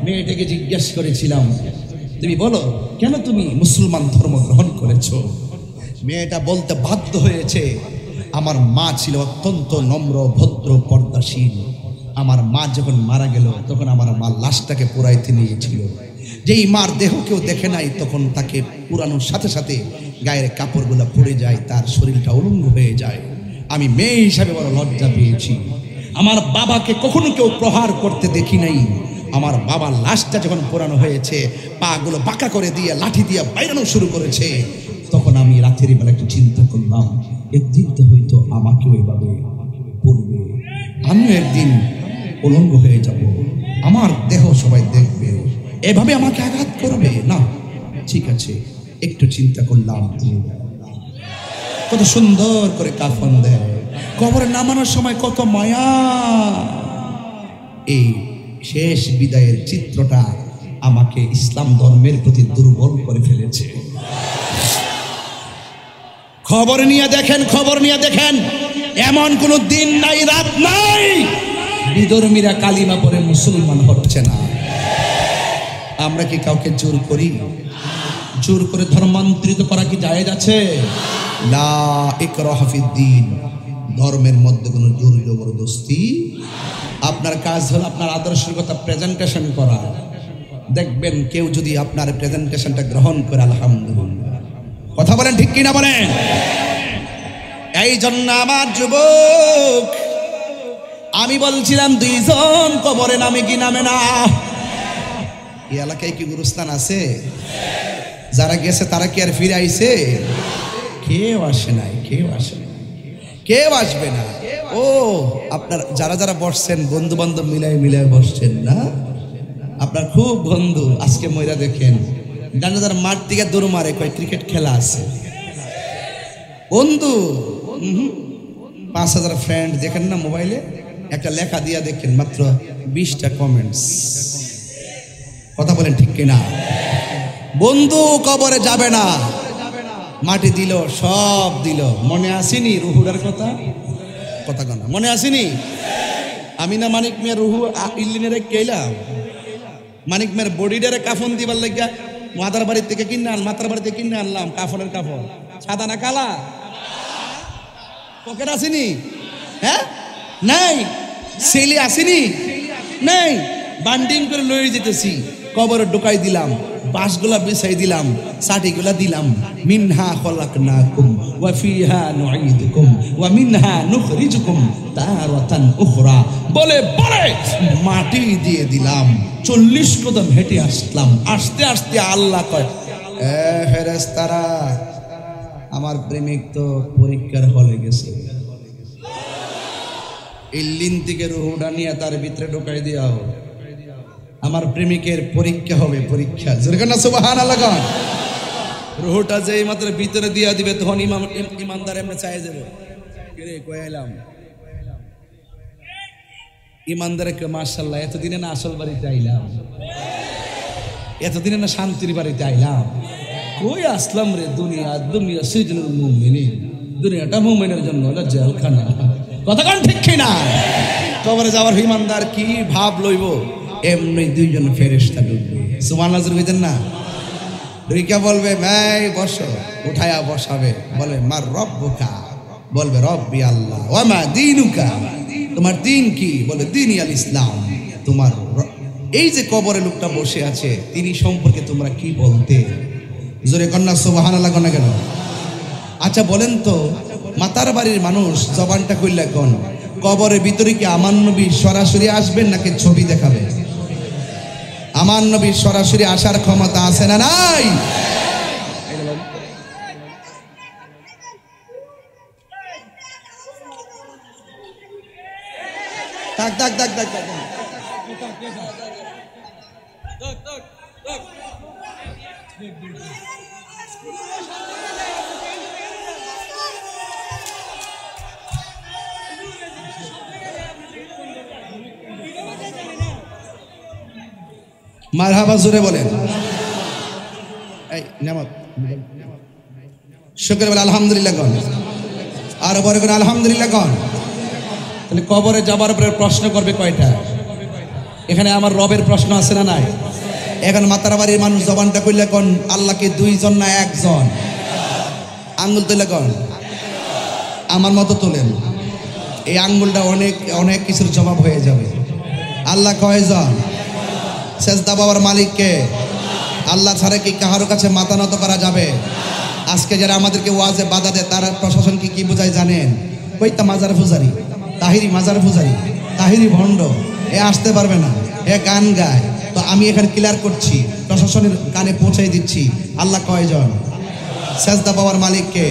মেয়েটাকে জিজ্ঞেস করেছিলাম, তুমি বলো কেন তুমি মুসলমান ধর্ম গ্রহণ করেছো? মেয়েটা বলতে বাধ্য হয়েছে, আমার মা ছিল অত্যন্ত নম্র ভদ্র পর্দাশীল। আমার মা যখন মারা গেল তখন আমার মা লাশটাকে পোড়াইতে নিয়েছিল। যেই মার দেহ কেউ দেখে নাই, তখন তাকে পুরানোর সাথে সাথে গায়ের কাপড়গুলো পড়ে যায়, তার শরীরটা উলঙ্গ হয়ে যায়। আমি মেয়ে হিসাবে বড় লজ্জা পেয়েছি। আমার বাবাকে কখনো কেউ প্রহার করতে দেখি নাই। আমার বাবার লাশটা যখন পোড়ানো হয়েছে, পা গুলো বাঁকা করে দিয়ে লাঠি দিয়ে বাইরানো শুরু করেছে, তখন আমি রাতের বেলা একটু চিন্তা করলাম, একদিন তো হয়তো আমাকেও এভাবে পড়বে, আমিও একদিন উলঙ্গ হয়ে যাব, আমার দেহ সবাই দেখবে, এভাবে আমাকে আঘাত করবে না। ঠিক আছে, একটু চিন্তা করলাম। কত সুন্দর করে কাফন দেয়, কবরে নামানোর সময় কত মায়া। এই শেষ বিদায়ের চিত্রটা আমাকে ইসলাম ধর্মের প্রতি দুর্বল করে ফেলেছে। খবর নিয়ে দেখেন, এমন কোন দিন নাই রাত নাই বিধর্মীরা কালিমা পরে মুসলমান হচ্ছে না। আমরা কি কাউকে জোর করি? জোর করে ধর্মান্তরিত করা কি জায়েজ আছে? লা ইকরাহা ফিদ্দীন, ধর্মের মধ্যে কোনো জোর জবরদস্তি। আপনার কাজ হলো আপনার আদর্শের কথা প্রেজেন্টেশন করা। দেখবেন কেউ যদি আপনার প্রেজেন্টেশনটা গ্রহণ করে, আলহামদুলিল্লাহ। কথা বলেন ঠিক কিনা বলেন? এই জন্য আমার যুবক, আমি বলছিলাম 2 জন কবরে নামে কি নামে না? এই এলাকায় কি গুরুস্থান আছে? যারা গেছে তারা কি আর ফিরে আইছে? কেউ আসে নাই, কেউ আসবে না। ও আপনার যারা যারা বসছেন, বন্ধু বান্ধব মিলাই বসছেন না? আপনার খুব বন্ধু আজকে ময়রা দেখেন, যারা মাঠ থেকে দৌড় মারে, কয় ক্রিকেট খেলা আছে। বন্ধু 5000 ফ্রেন্ড দেখেন না মোবাইলে, একটা লেখা দিয়া দেখেন, মাত্র 20টা কমেন্টস। কথা বলেন ঠিক কিনা? বন্ধু কবরে যাবে না, মাটি দিল, সব দিল। মনে আসেনি রুহুরার কথা কেন মনে আসেনি? আমি না মানিক মেয়ের রুহু ইল্লিনের কেলাম, মানিক মেয়ের বডিডারে কাফন দিবার লাগিয়া মাতার বাড়ি থেকে কিনে আনলাম। কাফনের কাপড় সাদা না কালা? পকেট আসেনি? হ্যাঁ নাই। সেলে আসেনি? নাই। বান্ডিং করে লয়ে যেতেছি, কবরে ঢুকাই দিলাম, বাঁশগুলা বিছাই দিলাম, চাটিগুলা দিলাম। মিনহা খলাকনাকুম ওয়া ফিহা নুঈদুকুম ওয়া মিনহা নুখরিজুকুম তারাতান উখরা বলে মাটি দিয়ে দিলাম। 40 কদম হেঁটে আসলাম। আস্তে আস্তে আল্লাহ কয়, এ ফেরেশতারা, আমার প্রেমিক তো পরীক্ষার হলে গেছে, ইল্লিন থেকে রুহুটা নিয়ে তার ভিতরে ঢুকাই দিয়াও। আমার প্রেমিকের পরীক্ষা হবে, পরীক্ষা। যেরকম সুবহানাল্লাহ, রুহুটা যেই মাত্র ভিতরে দিয়া দিবে, তখন ইমানদার এমনি চাই যাবে, কইলাম ইমানদারকে মাশাআল্লাহ, এতদিনে না আসল বাড়িতে আইলাম, এতদিনে না শান্তির বাড়িতে আইলাম। কই আসলাম রে? দুনিয়া সিজনুল মুমিনিন, দুনিয়াটা মুমিনের জন্য হলো জেলখানা। কথা কোন ঠিক কিনা? কবরে যাওয়ার ইমানদার কি ভাব লইব? এমনি 2 জন ফেরেশতা ঢুকবে। সুবহানাল্লাহ বুঝেন না? ঢুইকা বলবে, ভাই বসো, উঠায়া বসাবে। বলে মার রব্বুকা, বলবে রব্বি আল্লাহ। ওয়া মা দীনুকা, তোমার দিন কি? বলে দীনি আল ইসলাম। তোমার এই যে কবরে লোকটা বসে আছে তিনি সম্পর্কে তোমরা কি বলতে? জোরে কন্যা সুবহানাল্লাহ কন্যা কেন? আচ্ছা বলেন তো, মাতার বাড়ির মানুষ জবানটা কইলা কোন কবরের ভিতরে কি আমার নবী সরাসরি আসবেন নাকি ছবি দেখাবে? আমার নবীর সরাসরি আসার ক্ষমতা আছে না নাই? তাক তাক তাক তাক তাক মারহাবা জোরে বলেন। এই নামাত শুকর বলে আলহামদুলিল্লাহ কোন, আর বড় কোন আলহামদুলিল্লাহ কোন। তাহলে কবরে যাবার পরে প্রশ্ন করবে কয়টা? এখানে আমার রবের প্রশ্ন আছে না নাই? এখন মাতার বাড়ির মানুষ জবানটা কইলে কোন আল্লাহকে দুইজন না একজন? আঙ্গুল তুলে কোন, আমার মতো তোলেন। এই আঙ্গুলটা অনেক অনেক কিছুর জবাব হয়ে যাবে। আল্লাহ কয়জন? সেজদা বাবার মালিককে। আল্লাহ ছাড়া কি কাহারো কাছে মাথা নত করা যাবে? আজকে যারা আমাদেরকে ওয়াজে বাধা দেয় তারা প্রশাসনকে কি বোঝায় জানেন? কইতা মাজার পূজারি, তাহিরি মাজার পূজারি, তাহিরি ভণ্ড, এ আসতে পারবে না, এ গান গায়। তো আমি এখানে ক্লিয়ার করছি, প্রশাসনের কানে পৌঁছাই দিচ্ছি, আল্লাহ কয়জন? সেজদা বাবার মালিককে।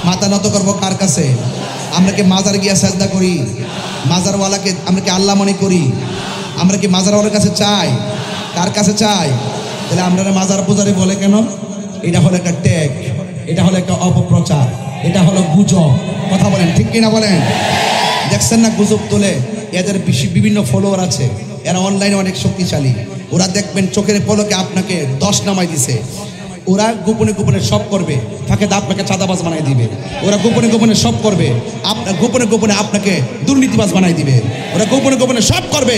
মাথা নত করবো কার কাছে? আমরা কি মাজার গিয়া সেজদা করি? মাজারওয়ালাকে আমরা কি আল্লাহ মনে করি? আমরা কি মাজারওয়ালার কাছে চাই? কার কাছে চাই? তাহলে আমরা মাজার পূজারি বলে কেন? এটা হলো একটা ট্যাগ, এটা হলো একটা অপপ্রচার, এটা হলো গুজব। কথা বলেন ঠিক কিনা বলেন? দেখছেন না গুজব তোলে, এদের বিভিন্ন ফলোয়ার আছে, এরা অনলাইনে অনেক শক্তিশালী। ওরা দেখবেন চোখের পলকে আপনাকে 10 নামাই দিছে। ওরা গোপনে গোপনে সব করবে, তাকে আপনাকে চাঁদাবাজ বানাই দিবে। ওরা গোপনে গোপনে সব করবে, আপনার গোপনে গোপনে আপনাকে দুর্নীতিবাজ বানাই দিবে। ওরা গোপনে গোপনে সব করবে,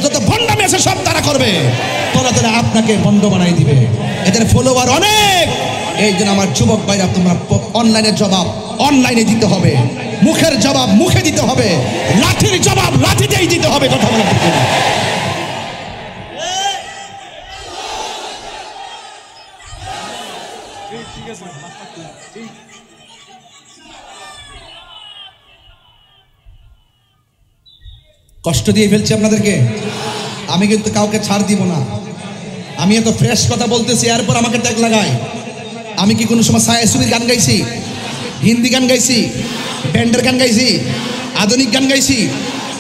যত ভণ্ডামি আছে সব তারা করবে, তোরা তোরা আপনাকে ভণ্ড বানাই দিবে। এদের ফলোয়ার অনেক। এই জন্য আমার যুবক ভাইরা, তোমরা অনলাইনের জবাব অনলাইনে দিতে হবে, মুখের জবাব মুখে দিতে হবে, লাঠির জবাব লাঠিতেই দিতে হবে। কথা বলা ঠিক না? কষ্ট দিয়ে ফেলছি আপনাদেরকে, আমি কিন্তু কাউকে ছাড় দিব না। আমি এত ফ্রেশ কথা বলতেছি, এরপর আমাকে ট্যাগ লাগায়। আমি কি কোনো সময় সায়াসুরির গান গাইছি? হিন্দি গান গাইছি? ব্যান্ডের গান গাইছি? আধুনিক গান গাইছি?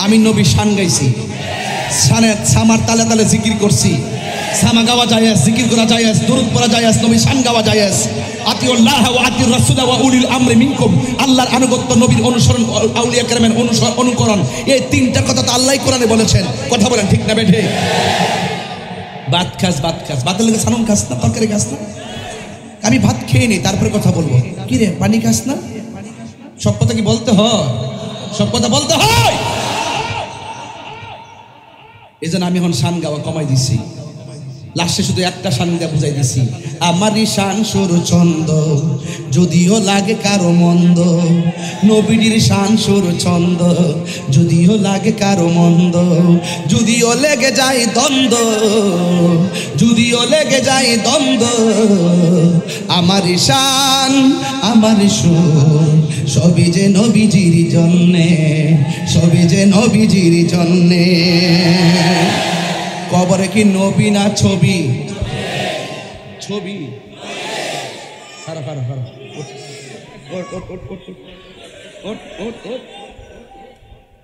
আমি নবী শান গাইছি। শানের সামার তালে তালে জিকির করছি। সামা গাওয়া জায়েজ, জিকির করা জায়েজ, দুরূদ পড়া জায়েজ, নবী শান গাওয়া জায়েজ। আতিউল্লাহ ওয়া আতিউর রাসূল ওয়া উলিল আমরি মিনকুম। আল্লাহর আনুগত্য, নবীর অনুসরণ, আউলিয়া কেরামের অনুকরণ, এই তিনটার কথা তো আল্লাহই কোরআনে বলেছেন। কথা বলেন ঠিক না বেঠে? ভাত খাস, ভাত খাস, ভাতের লেগে সানুন খাস না, তরকারি খাস না? আমি ভাত খেয়ে নিই, তারপরে কথা বলবো। কি রে পানি খাস না? সব কথা কি বলতে হয়? সব কথা বলতে হয়। এই জন্য আমি এখন শান গাওয়া কমাই দিছি। লাস্টে শুধু একটা শান দিয়ে বুঝাই দিছি, আমারই শান সুর ছন্দ, যদিও লাগে কারো মন্দ। নবীর শান সুর ছন্দ, যদিও লাগে কারো মন্দ। যদিও লেগে যায় দ্বন্দ্ব, যদিও লেগে যায় দ্বন্দ্ব, আমারই শান আমার সুর, সবই যে নবীজির জন্যে, সবই যে নবীজির জন্যে। কবরে কি নবী না ছবি? ছবি।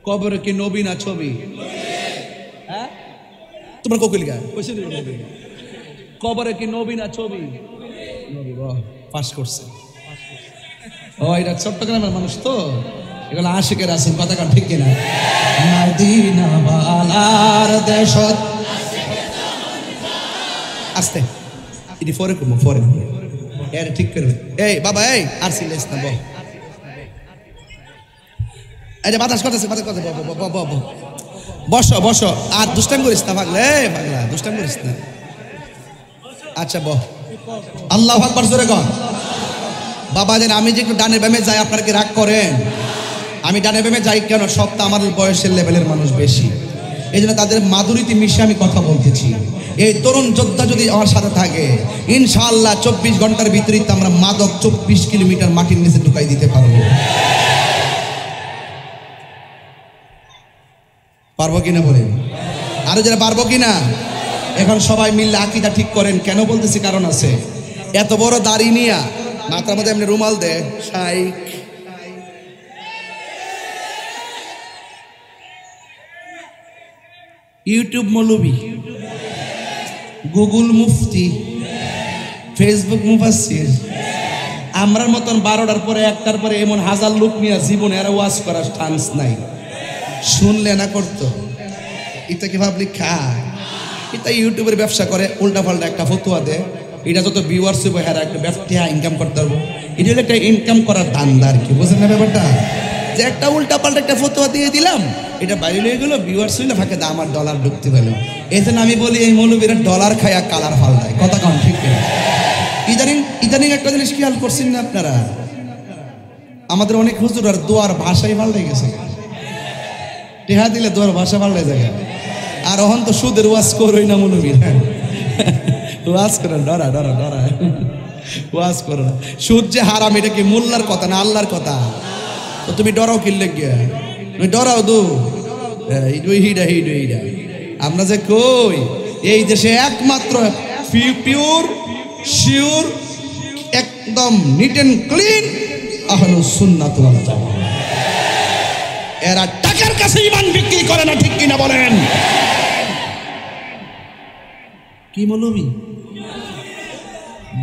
কবরে কি নবী না ছবি? হ্যাঁ, তোমার কোকিল গায় কবরে কি নবী না ছবি? নবী। পাস করছে। ও এটা চট্টগ্রামের মানুষ তো, এগুলো আশিকের আছেন। কথা কার ঠিক কিনা? মদিনা বালার দেশত। আস্তে এটি ফরে করবো, ফরে এর ঠিক করবে। এই বাবা, এই আর সিলেস না, বল। এই যে বাতাস কথা বসো বসো, আর দুষ্টাম করিস না পাগলা, পাগলা দুষ্টাম করিস না। আচ্ছা বহ। আল্লাহু আকবার জোরে কর। বাবা যেন আমি যে একটু ডানে বামে যাই, আপনারা কি রাগ করেন? আমি ডানে বামে যাই কেন? সব তো আমার বয়সের লেভেলের মানুষ বেশি। এই জন্য তাদের মাধুরীতে মিশে আমি কথা বলতেছি। এই তরুণ যোদ্ধা যদি আমার সাথে থাকে, ইনশাআল্লাহ 24 ঘন্টার ভিতরে আমরা মাদক 24 কিলোমিটার মাটির নিচে ঢুকাই দিতে পারবো। পারবো কিনা বলেন? আরো যারা পারবো কিনা? এখন সবাই মিললে আকীদা ঠিক করেন। কেন বলতেছি? কারণ আছে। এত বড় দাড়ি নিয়া মাথার মধ্যে এমনি রুমাল দে, শাইখ ইউটিউব মৌলবী, গুগল মুফতি, ফেসবুক মুফাসসির, আমরার মতন 12টার পরে 1টার পরে এমন হাজার লোক নিয়ে জীবনে আর ওয়াজ করার চান্স নাই। শুনলে না করতো, এটা কি ভাবলি খায়? এটা ইউটিউবের ব্যবসা করে, উল্টা পাল্টা একটা ফতুয়া দেয়, এটা যত ভিউয়ার্স হবে হ্যাঁ একটা ব্যবসা ইনকাম করতে পারবো। এটা হলো একটা ইনকাম করার ধান্দা আর কি, বুঝলেন না ব্যাপারটা? যে একটা উল্টা পাল্টা একটা ফতুয়া দিয়ে দিলাম, এটা বাইরে হয়ে গেলো, ভিউয়ার্স হইলে ফাঁকে দাম আর ডলার ঢুকতে পেলো। এই জন্য আমি বলি এই মৌলবীরা ডলার খায় আর কালার ফাল্টায়। কথা কম ঠিক কিনা? ইদানিং একটা জিনিস খেয়াল করছেন না আপনারা? আমাদের অনেক হুজুর আর দোয়ার ভাষাই পাল্টে গেছে। টেহা দিলে দোয়ার ভাষা পাল্টে যায়। আর অহন তো সুদের ওয়াজ করোই না মৌলবীর, ওয়াজ করে ডরা ডরা ডরা ওয়াজ করো না। সুদ যে হারাম, এটা কি মোল্লার কথা না আল্লাহর কথা? তো তুমি ডরাও কিনলে গিয়া, তুমি ডরাও দু হিডা হিডা হিডা। আমরা যে কই এই দেশে একমাত্র পিওর শিওর একদম নিট এন্ড ক্লিন আহলুস সুন্নাত ওয়াল জামাত। এরা টাকার কাছে ঈমান বিক্রি করে না, ঠিক কিনা বলেন? কি মৌলবী?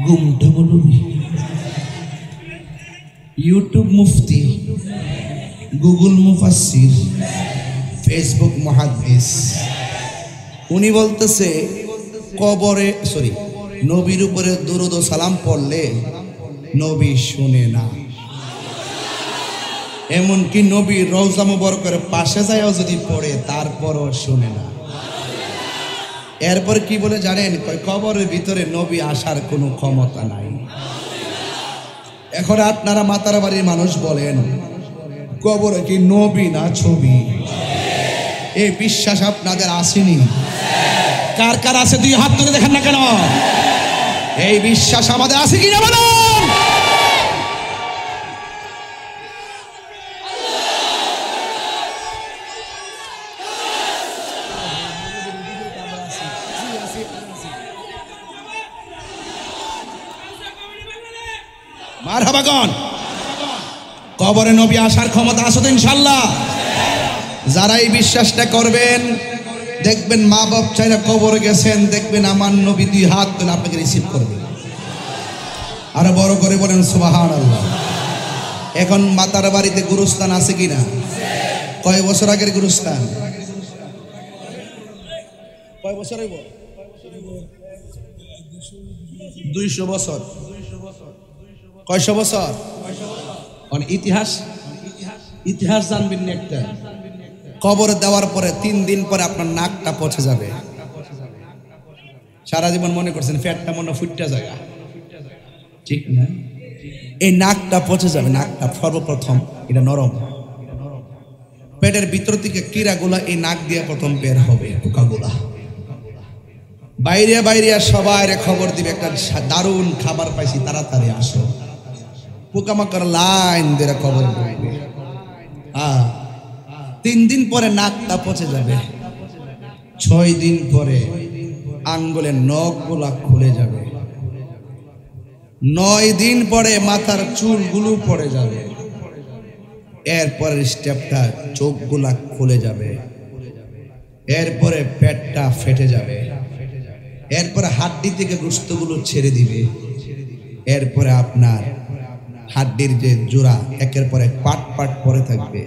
গুমটা মৌলবী। ইউটিউব মুফতি, গুগল মুফাসসির, ফেসবুক মুহাদ্দিস। উনি বলতেছে কবরে নবীর উপরে দুরূদ ও সালাম পড়লে নবী শুনে না। এমনকি নবী রওজা মুবারকের পাশে যায়ও যদি পড়ে তারপরও শুনে না। এরপর কি বলে জানেন? কবরের ভিতরে নবী আসার কোনো ক্ষমতা নাই। এখন আপনারা মাতার বাড়ির মানুষ বলেন কবরে কি নবী না ছবি? এই বিশ্বাস আপনাদের আসেনি? কার কার আছে? দুই হাত তুলে দেখেন না কেন? এই বিশ্বাস আমাদের আছে কিনা বলেন? মারহাবাগন। কবরে নবী আসার ক্ষমতা আছে তো ইনশাআল্লাহ। যারা এই বিশ্বাসটা করবেন দেখবেন মা বাপ চাইরা কবরে গেছেন, দেখবেন আমার নবী দুই হাত তুলে আপনাকে রিসিভ করবে। আরো বড় করে বলেন সুবহানাল্লাহ। এখন মাতার বাড়িতে গুরুস্থান আছে কিনা? কয় বছর আগের গুরুস্থান? কয় বছর হইব? 200 বছর। কয়শো বছর? ইতিহাস জানবেন না একটা। কবর দেওয়ার পরে 3 দিন পরে আপনার নাকটা পচে যাবে। সারা জীবন মনে করছেন ফ্যাটটা মনে ফুটটা জায়গা, ঠিক না? এই নাকটা পচে যাবে। নাকটা সর্বপ্রথম এটা নরম, পেটের ভিতর থেকে কীড়াগুলা এই নাক দিয়ে প্রথম বের হবে, পোকাগুলা। বাইরে বাইরে সবাই খবর দিবে একটা দারুণ খাবার পাইছি, তাড়াতাড়ি আসো। পোকামাকড় লাইন দিয়ে খবর দিবে। 3 দিন পরে নাকটা পচে যাবে। 6 দিন পরে আঙ্গুলের নখগুলা খুলে যাবে। 9 দিন পরে মাথার চুলগুলো পড়ে যাবে। এরপরের স্টেপটা চোখগুলা খুলে যাবে। এরপরে পেটটা ফেটে যাবে। এরপরে হাড্ডি থেকে গোশতগুলো ছেড়ে দিবে। এরপরে আপনার হাড্ডির যে জোড়া একের পর এক পাট পাট পরে থাকবে।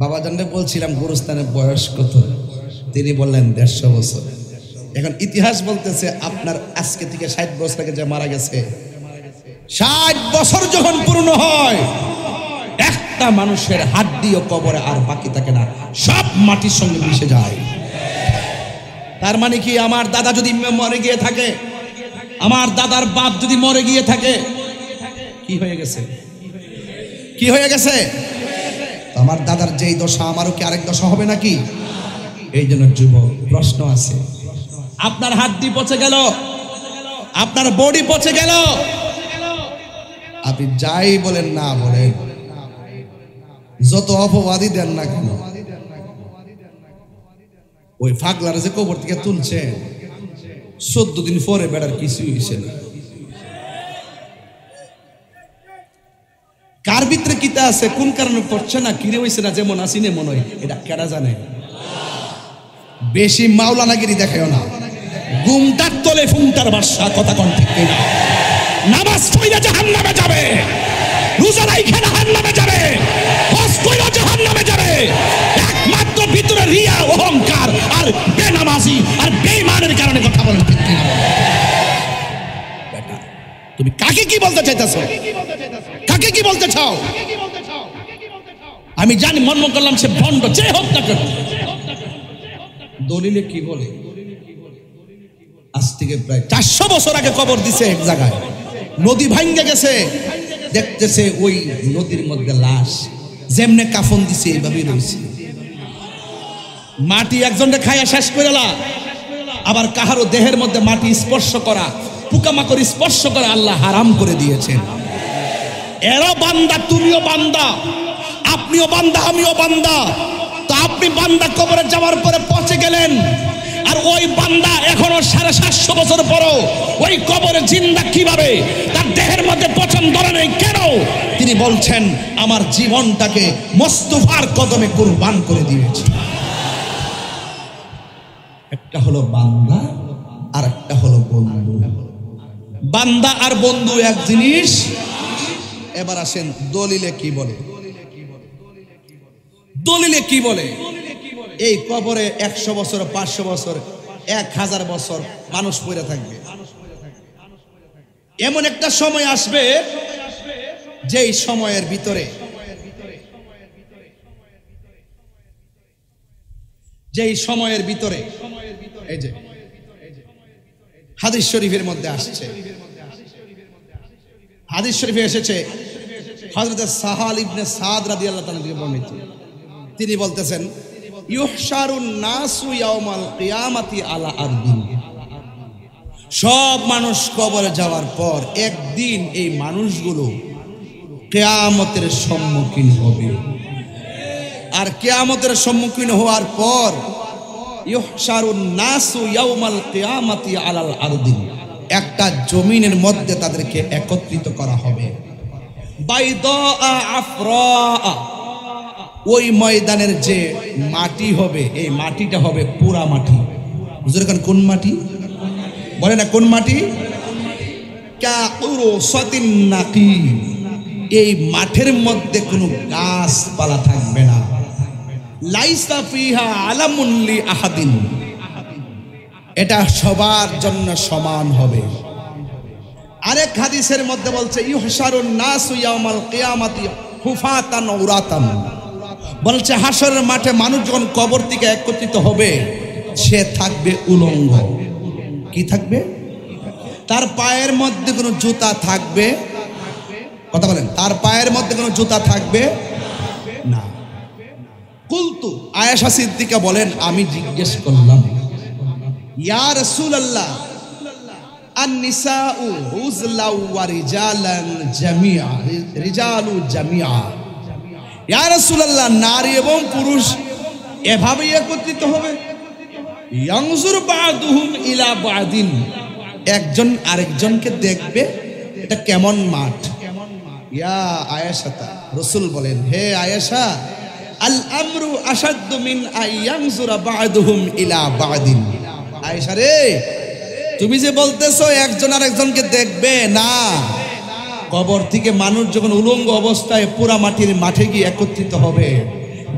বাবা জানলে বলছিলাম গুরুস্থানের বয়স কত? তিনি বললেন 150 বছর। এখন ইতিহাস বলতেছে আপনার আজকে থেকে 60 বছর আগে যে মারা গেছে, 60 বছর যখন পূর্ণ হয় একটা মানুষের হাড্ডিও কবরে আর বাকি থাকে না, সব মাটির সঙ্গে মিশে যায়। তার মানে কি আমার দাদা যদি মরে গিয়ে থাকে, আমার দাদার বাপ যদি মরে গিয়ে থাকে, কি হয়ে গেছে? কি হয়ে গেছে? আমার দাদার যেই দশা আমারও কি আরেক দশা হবে নাকি? এই জন্য যুবক প্রশ্ন আছে, আপনার হাড্ডি পচে গেল, আপনার বডি পচে গেল, আপনি যাই বলেন না বলেন, যত অপবাদই দেন না কেন, ওই ফাগলার যে কবর থেকে তুলছে 14 দিন পরে বেড়ার কিছুই হয়েছে না। কার ভিতরে কিতা আছে, কোন কারণে পড়ছে না, কিরে হয়েছে না, যেমন আসিনে মনে হয়, এটা কেডা জানে। বেশি মাওলানাগিরি দেখায় না, গুমটার তলে ফুমটার বাসা, কথা কোন ঠিক না। নামাজ পড়লে জাহান্নামে যাবে, রোজা রাইখা জাহান্নামে যাবে, হজ কইরা জাহান্নামে যাবে, একমাত্র ভিতরে রিয়া, অহংকার আর বেনামাজি আর বেঈমানের কারণে, কথা বলেন ঠিক না। বেটা তুমি কাকে কি বলতে চাইতেছো, কাকে কি বলতে চাও? আমি জানি মন করলাম সে ভণ্ড, যে হোক না কেন। দলিলে কি বলে, আজ থেকে প্রায় 400 বছর আগে কবর দিছে এক জায়গায়, নদী ভাঙ্গে গেছে, দেখতেছে ওই নদীর মধ্যে লাশ, যেমনে কাফন দিছে এইভাবেই রয়েছে। মাটি একজনকে খাইয়া শেষ করে লা, আবার কাহারও দেহের মধ্যে মাটি স্পর্শ করা, পোকামাকড় স্পর্শ করা আল্লাহ হারাম করে দিয়েছেন। এরা বান্দা, তুমিও বান্দা, আপনিও বান্দা, আমিও বান্দা। তো আপনি বান্দা কবরে যাওয়ার পরে পচে গেলেন, আর ওই বান্দা এখনো 750 বছর পরও ওই কবরে জিন্দা কিভাবে, তার দেহের মধ্যে পচন ধরে নেই কেন? তিনি বলছেন আমার জীবনটাকে মোস্তফার কদমে কুরবান করে দিয়েছি। একটা হলো বান্দা আর একটা হলো বন্ধু। বান্দা আর বন্ধু এক জিনিস। এবার আসেন দলিলে কি বলে, দলিলে কি বলে? এই কবরে 100 বছর, 500 বছর, 1000 বছর মানুষ পড়ে থাকবে। এমন একটা সময় আসবে যেই সময়ের ভিতরে, যেই সময়ের ভিতরে, এই যে হাদিস শরীফের মধ্যে আসছে, হাদিস শরীফে এসেছে হযরত সাহাল ইবনে সাদ রাদিয়াল্লাহু তাআলা থেকে বর্ণিত। তিনি বলতেছেন ইউহশারুন নাসু ইয়াউমাল কিয়ামাতি আলা আরদিন। সব মানুষ কবরে যাওয়ার পর একদিন এই মানুষগুলো কিয়ামতের সম্মুখীন হবে। আর কিয়ামতের সম্মুখীন হওয়ার পর ইউহশারুন নাসু ইয়াউমাল কিয়ামাতি আলাল আরদিন, একটা জমিনের মধ্যে তাদেরকে একত্রিত করা হবে। বাইদা আফরা, ওই ময়দানের যে মাটি হবে এই মাটিটা হবে পুরা মাটি। হুজুর এখন কোন মাটি বলে না, কোন মাটি? কাউরুসাতিন নাকি, এই মাঠের মধ্যে কোনো গাছপালা থাকবে না। লাইসা ফিহা আলামুন লি আহাদিন, এটা সবার জন্য সমান হবে। আরেক হাদিসের মধ্যে বলছে ইউহশারুন নাসু ইয়াউমাল কিয়ামাতি হুফাতান উরাতান, বলছে হাসরের মাঠে মানুষ যখন কবর থেকে একত্রিত হবে সে থাকবে উলঙ্গ। কি থাকবে? তার পায়ের মধ্যে কোনো জুতা থাকবে, কথা বলেন, তার পায়ের মধ্যে কোনো জুতা থাকবে না। কুলতু, আয়েশা সিদ্দিকা বলেন আমি জিজ্ঞেস করলাম ইয়া রাসূলুল্লাহ আন-নিসাউ উযলাউ ওয়া রিজালান জামিআ, রিজালু জামিআ, ইয়া রাসূলুল্লাহ নারী এবং পুরুষ এভাবেই একত্রিত হবে। ইয়ানজুর বা'দুহুম ইলা বা'দিন, একজন আরেকজনকে দেখবে। এটা কেমন মাঠ? ইয়া আয়েশা, রাসূল বলেন হে আয়েশা, আল আমরু আশাদ্দু মিন আয়ানজুরা বা'দুহুম ইলা বা'দিন। আয়েশা রে, তুমি যে বলতেছো একজন আরেকজনকে দেখবে না, কবর থেকে মানুষ যখন উলঙ্গ অবস্থায় পুরা মাটির মাঠে গিয়ে একত্রিত হবে,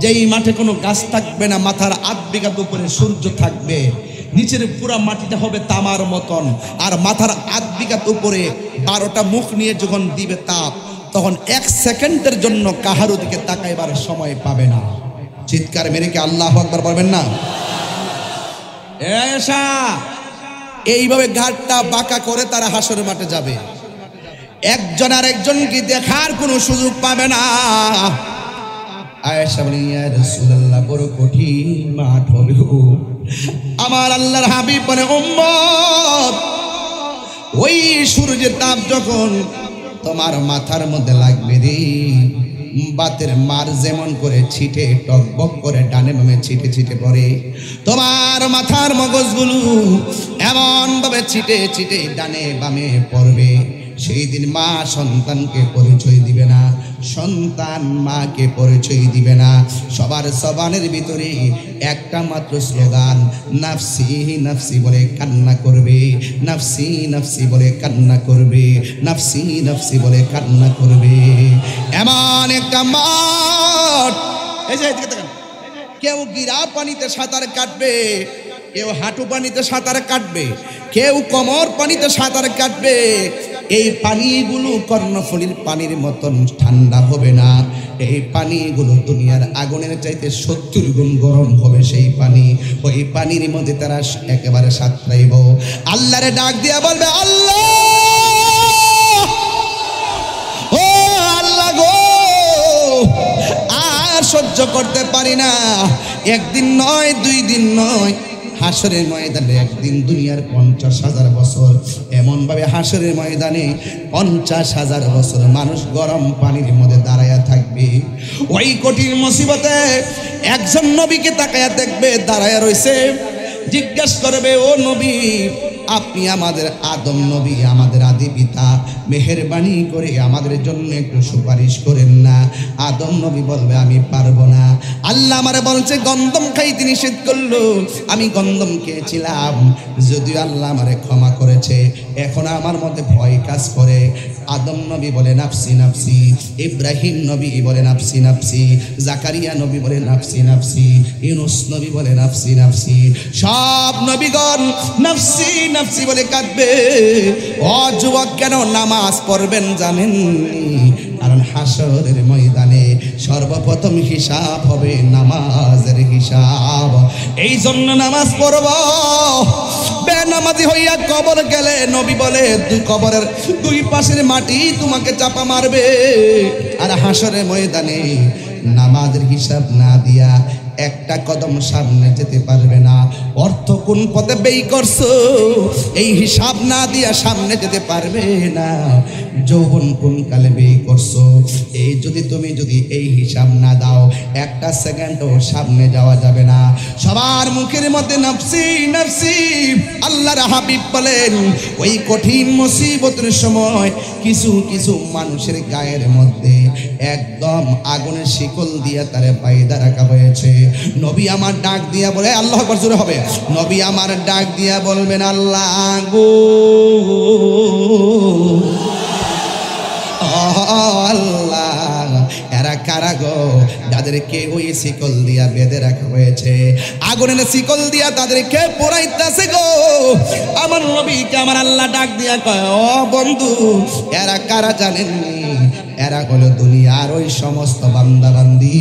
যেই মাঠে কোনো গাছ থাকবে না, মাথার 8 বিঘা উপরে সূর্য থাকবে, নিচের পুরা মাটিটা হবে তামার মতন, আর মাথার 8 বিঘা উপরে 12টা মুখ নিয়ে যখন দিবে তাপ, তখন 1 সেকেন্ডের জন্য কাহারো দিকে তাকাইবার সময় পাবে না। চিৎকার মেরে কি আল্লাহু আকবার বলবেন না? আয়েশা, এইভাবে ঘাটটা বাঁকা করে তারা হাসরের মাঠে যাবে, একজন আর একজনকে দেখার কোনো সুযোগ পাবে না। আয়েশা বলেন ইয়া রাসূলুল্লাহ বড় কঠিন মাঠ হবে। আমার আল্লাহর হাবিব বলে উম্মত, ওই সূর্যের তাপ যখন তোমার মাথার মধ্যে লাগবে রে, বাতের মার যেমন করে ছিটে টকবক করে ডানে বামে ছিটে ছিটে পড়ে, তোমার মাথার মগজগুলো এমন ভাবে ছিটে ছিটে ডানে বামে পড়বে। সেই দিন মা সন্তানকে পরিচয় দিবে না, সন্তান মাকে পরিচয় দিবে না। সবার জবানের ভিতরে একটা মাত্র স্লোগান, নাফসি নাফসি বলে কান্না করবে, নাফসি নাফসি বলে কান্না করবে, নাফসি নাফসি বলে কান্না করবে। এমন একটা মাঠ, এই যে এদিকে তাকান, কেউ গিরা পানিতে সাঁতার কাটবে, কেউ হাঁটু পানিতে সাঁতার কাটবে, কেউ কোমর পানিতে সাঁতার কাটবে। এই পানিগুলো কর্ণফুলীর পানির মতন ঠান্ডা হবে না, এই পানিগুলো দুনিয়ার আগুনের চাইতে 70 গুণ গরম হবে। সেই পানি, ওই পানির মধ্যে তারা একেবারে সাঁতরাইব। আল্লাহরে ডাক দিয়া বলবে, আল্লাহ ও আল্লাহ গো, আর সহ্য করতে পারি না। একদিন নয়, 2 দিন নয়, হাসরের ময়দানে একদিন দুনিয়ার 50,000 বছর, এমন ভাবে হাসরের ময়দানে 50,000 বছর মানুষ গরম পানির মধ্যে দাঁড়ায়া থাকবে। ওই কঠিন মুসিবতে একজন নবীকে তাকায়া দেখবে, দাঁড়ায়া রয়েছে, জিজ্ঞাসা করবে, ও নবী, আপনি আমাদের আদম নবী, আমাদের আদি পিতা, মেহেরবানি করে আমাদের জন্য একটু সুপারিশ করেন না। আদম নবী বলবে, আমি পারবো না। আল্লাহ আমারে বলছে গন্ধম খাইতে নিষেধ করলো, আমি গন্ধম খেয়েছিলাম, যদিও আল্লাহ আমারে ক্ষমা করেছে, এখন আমার মধ্যে ভয় কাজ করে। আদম নবী বলে নাফসি নাফসি, ইব্রাহিম নবী বলে নাফসি নাফসি, জাকারিয়া নবী বলে নাফসি নাফসি, ইউনুস নবী বলে নাফসি নাফসি। সব নবীগণ নাফসি নাফসি বলে কাঁদবে। ও যুবক, কেন নামাজ পড়বেন জানেন? কারণ হাসরের ময়দানে সর্বপ্রথম হিসাব হবে নামাজের হিসাব। এই জন্য নামাজ পড়ব। বেনামাজি হইয়া কবর গেলে নবী বলে কবরের 2 পাশের মাটি তোমাকে চাপা মারবে। আর হাসরের ময়দানে নামাজের হিসাব না দিয়া একটা কদম সামনে যেতে পারবে না। অর্থ কোন পথে ব্যয় করছো এই হিসাব না দিয়া সামনে যেতে পারবে না। যৌবন কোন কালে ব্যয় করছো এই তুমি যদি এই হিসাব না দাও, একটা সেকেন্ডও সামনে যাওয়া যাবে না। সবার মুখের মধ্যে নাফসি নাফসি। আল্লাহর হাবিব বলেন, ওই কঠিন মুসিবতের সময় কিছু কিছু মানুষের গায়ের মধ্যে একদম আগুনের শিকল দিয়া তারে পায়দা রাখা হয়েছে। নবী আমার ডাক দিয়া বলে, আল্লাহ আকবার জোরে হবে, নবী আমার ডাক দিয়া বলবেন, আল্লাহ গো আল্লাহ, এরা কারা গো যাদেরকে ওই শিকল দিয়া বেঁধে রাখা হয়েছে, আগুনের শিকল দিয়া তাদেরকে পোড়াইতেছে গো। আমার নবীকে আমার আল্লাহ ডাক দিয়া কয়, ও বন্ধু, এরা কারা জানেননি? এরা হলো দুনিয়ার ওই সমস্ত বান্দা বান্দি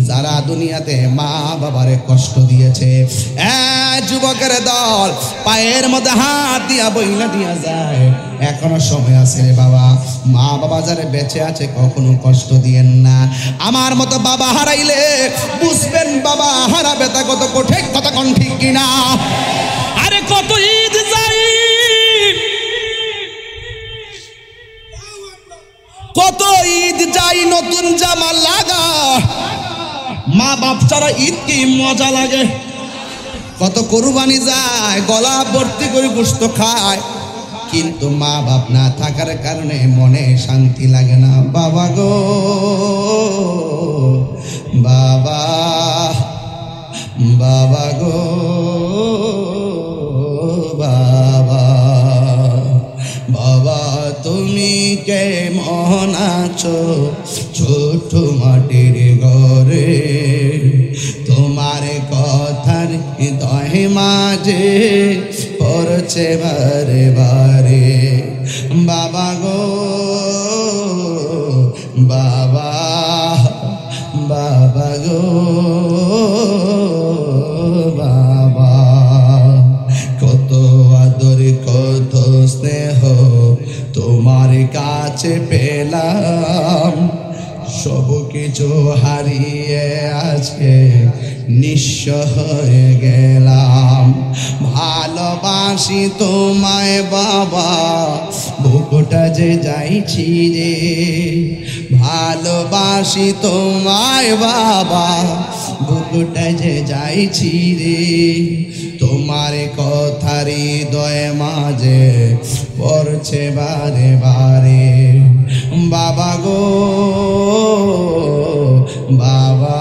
যারা দুনিয়াতে মা বাবারে কষ্ট দিয়েছে। যুবকের দল পায়ের মধ্যে হাত দিয়া বইলা দিয়া যায়, এখনো সময় আছে রে বাবা। মা বাবা যারা বেঁচে আছে কখনো কষ্ট দিয়েন না। আমার মতো বাবা হারাইলে বুঝবেন বাবা হারাবে তা কত কঠিন, কথা কোন ঠিক কিনা? আরে কত ঈদ যাই, কত ঈদ যাই নতুন জামা লাগা, মা বাপ ছাড়া ঈদ কি মজা লাগে। কত কুরবানি যায়, গলা ভর্তি করে গোশত খায়, কিন্তু মা বাপ না থাকার কারণে মনে শান্তি লাগে না। বাবা গো বাবা, বাবা গো বাবা, বাবা তুমি কেমন আছো ছোট মাটির ঘরে, তোমার কথার হৃদয় মাঝে পড়ছে বারে বারে। বাবা গো বাবা, বাবা গো বাবা, কত আদর কত স্নেহ তোমার কাছে পেলাম, সব কিছু হারিয়ে আজকে নিঃস্ব হয়ে গেলাম। ভালোবাসি তোমায় বাবা, বুকটা যে যাইছি রে। ভালোবাসি তোমায় বাবা, বুকটা যে যাইছি রে। তোমার কথা হৃদয় মাঝে পড়ছে বারে বারে। বাবা গো বাবা,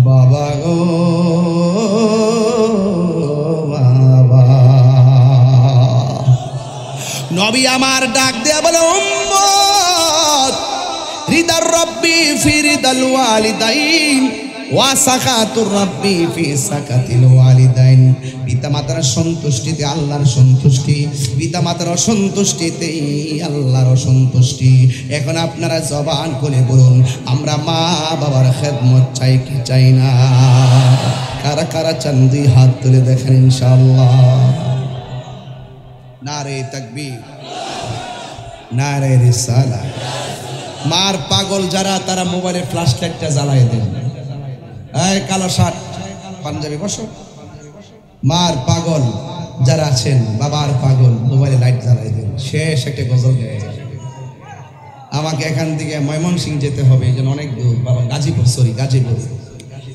বাবা গো বাবা। নবী আমার ডাক দেয়া বলে, উম্মত রিদার রব্বি ফি রিদাল ওয়ালিদাইন ওয়া সাকাতুর রব্বি ফি সাকাতিল ওয়ালিদাইন। পিতামাতার সন্তুষ্টিতে আল্লাহর সন্তুষ্টি, পিতামাতার অসন্তুষ্টিতে আল্লাহর অসন্তুষ্টি। এখন আপনারা জবান করে বলুন, আমরা মা বাবার খেদমত চাই কি চাই না? কারা কারা চান দুই হাত তুলে দেখেন ইনশাআল্লাহ। নারে তাকবীর, নারে রিসালাত। মার পাগল যারা, তারা মোবাইলের ফ্ল্যাশ লাইটটা জ্বালায় দেন। এই কালো শার্ট পাঞ্জাবি বসো। মার পাগল যারা আছেন, বাবার পাগল, মোবাইলে লাইট জ্বালায় দেন। শেষ একটা গজল গেয়ে যাবে। আমাকে এখান থেকে ময়মনসিংহ যেতে হবে, এই জন্য অনেক দূর। বাবা গাজীপুর, সরি গাজীপুর।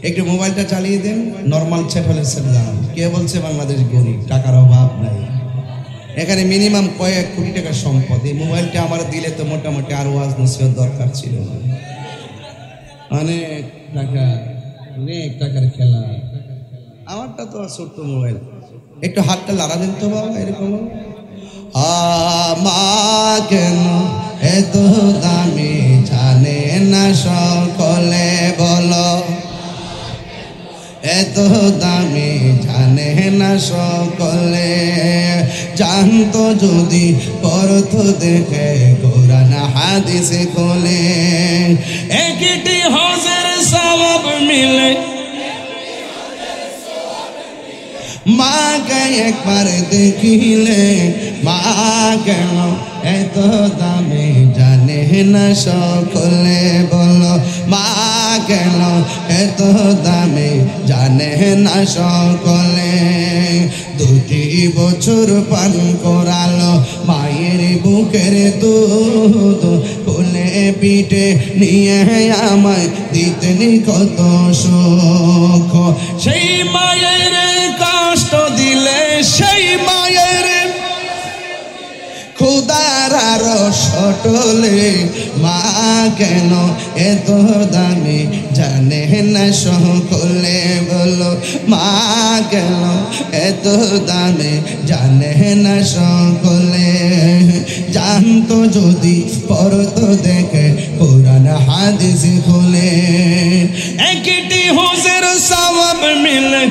একটু মোবাইলটা চালিয়ে দেন, নর্মাল সেট হলে সেট যান। কে বলছে বাংলাদেশ গরিব, টাকার অভাব নাই। এখানে মিনিমাম কয়েক কোটি টাকার সম্পদ। এই মোবাইলটা আমার দিলে তো মোটামুটি আরো ওয়াজ নসিহত দরকার ছিল না। অনেক টাকা, অনেক টাকার খেলা। আমারটা তো ছোট্ট মোবাইল। একটু হাতটা লাড়া দেন তো বাবা, এরকম। মা কেন এত দামি জানে না সকলে বলো, এত দামি জানে না সকলে। জানতো যদি পরত দেখে কোরআন হাদিস খোলে। একটি হজের সওয়াব মিলে, মাকে একবার দেখিলে। মা কেন এত দামি জানে না সকলে বলো, মা কেন এত দামি জানে না সকলে। 2 বছর পান করালো মায়ের বুকের দুধ, কোলে পিঠে নিয়ে আমায় দিতেন কত সুখ। সেই মায়ের কষ্ট দিলে, সেই মায়ের খুদার আরো সটলে। মা কেন এত দামি জানে না সকলে বলো, মা কেন এত দামি জানে না সকলে। জানতো যদি পরত দেখে কোরআন হাদিস খুলে। একটি হজের সওয়াব মিলে,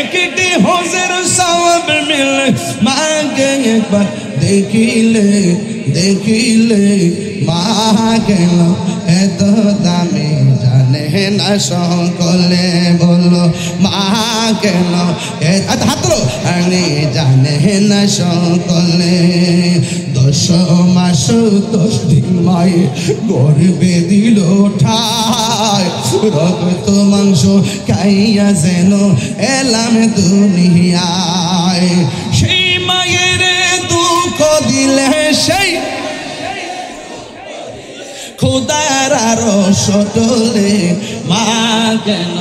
একটি হজের সওয়াব মিলে। মাকে একবার দেখিলে, দেখিলে। মা কেন এত দামি জানে না সকলে বলো, মা কেন হাত আনে জানে না সকলে। 10 মাস 10 দিন মায়ে গর্ভে দিল ঠায়। রক্ত মাংস খাইয়া যেন এলাম দুনিয়ায়। সেই মায়ের দুঃখ দিলে, সেই খুদার আরো সটলে। মা কেন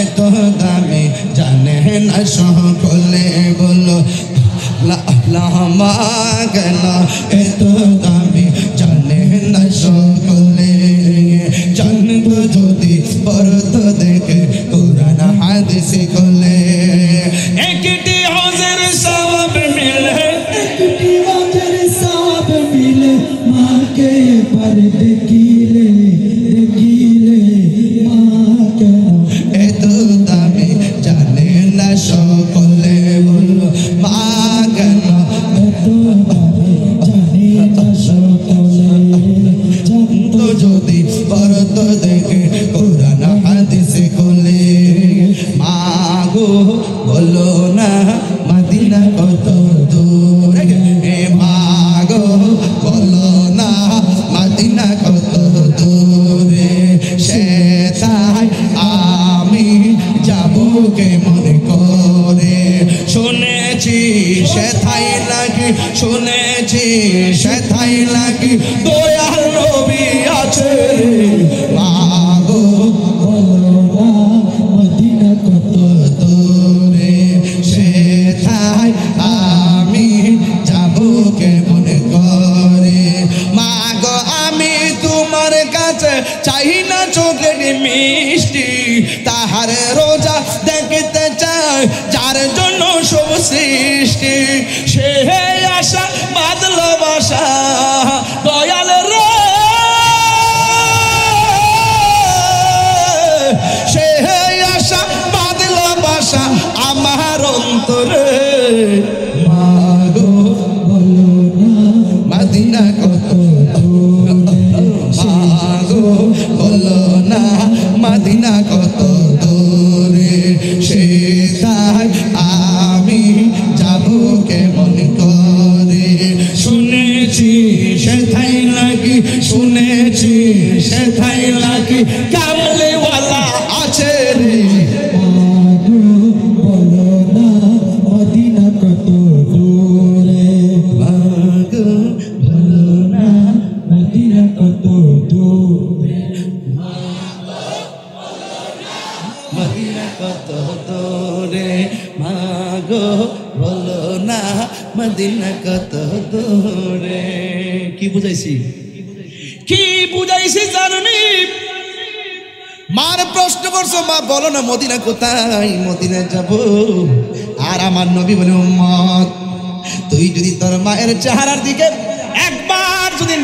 এত দামি জানে না সকলে বলো, মা কেন এত দামি জানে না সকলে। জানতো যদি পরত দেখে কোরআন হাদিস খোলে। একটি হজের সওয়াব মিলে, একটি হজের সওয়াব মিলে। মাকে একবার দেখিলে, দেখিলে। মা কেন এত দামি জানে না সকলে বলো, মা কেন এত দামি জানে না সকলে। জানতো যদি পরত দেখে কোরআন হাদিস খোলে। মা গো বলো না মদিনা কত দূর। মা গো বলো না মদিনা কত দূরে। সে তাই আমি কেমন করে শুনেছি সেথাই নাকি শুনেছি সেথাই নাকি দয়াল নবী আছে মাগো বলো না মদিনা কত দূরে সেথাই আমি যাব কেমন করে মাগো আমি তোমার কাছে চাই না চকলেট মিষ্টি তাহার রোজা দেখতে চাই যার জন্য সব সৃষ্টি সে আশা বাদল বাসা দয়াল রে সে আশা বাদল বাসা আমার অন্তরে মাগো বলো না মদিনা কত মাগো বলো না মদিনা কত দূরে সেথায় আমি যাব কেমন করে শুনেছি সেথাই নাকি শুনেছি সেথাই নাকি কামলেওয়ালা আছে রে মাগো বলো না মদিনা কত দূরে মাগো বলো না মদিনা কত দূরে মদিনা কত দূরে মাগো বলো না মদিনা কত দূরে কি বুঝাইছি কি বুঝাইছি জানি মার প্রশ্ন করছো মা বলো না মদিনা কোথায় মদিনা যাব আর আমার নবী বলে উম্মত তুই যদি তোর মায়ের চেহারার দিকে একবার যদি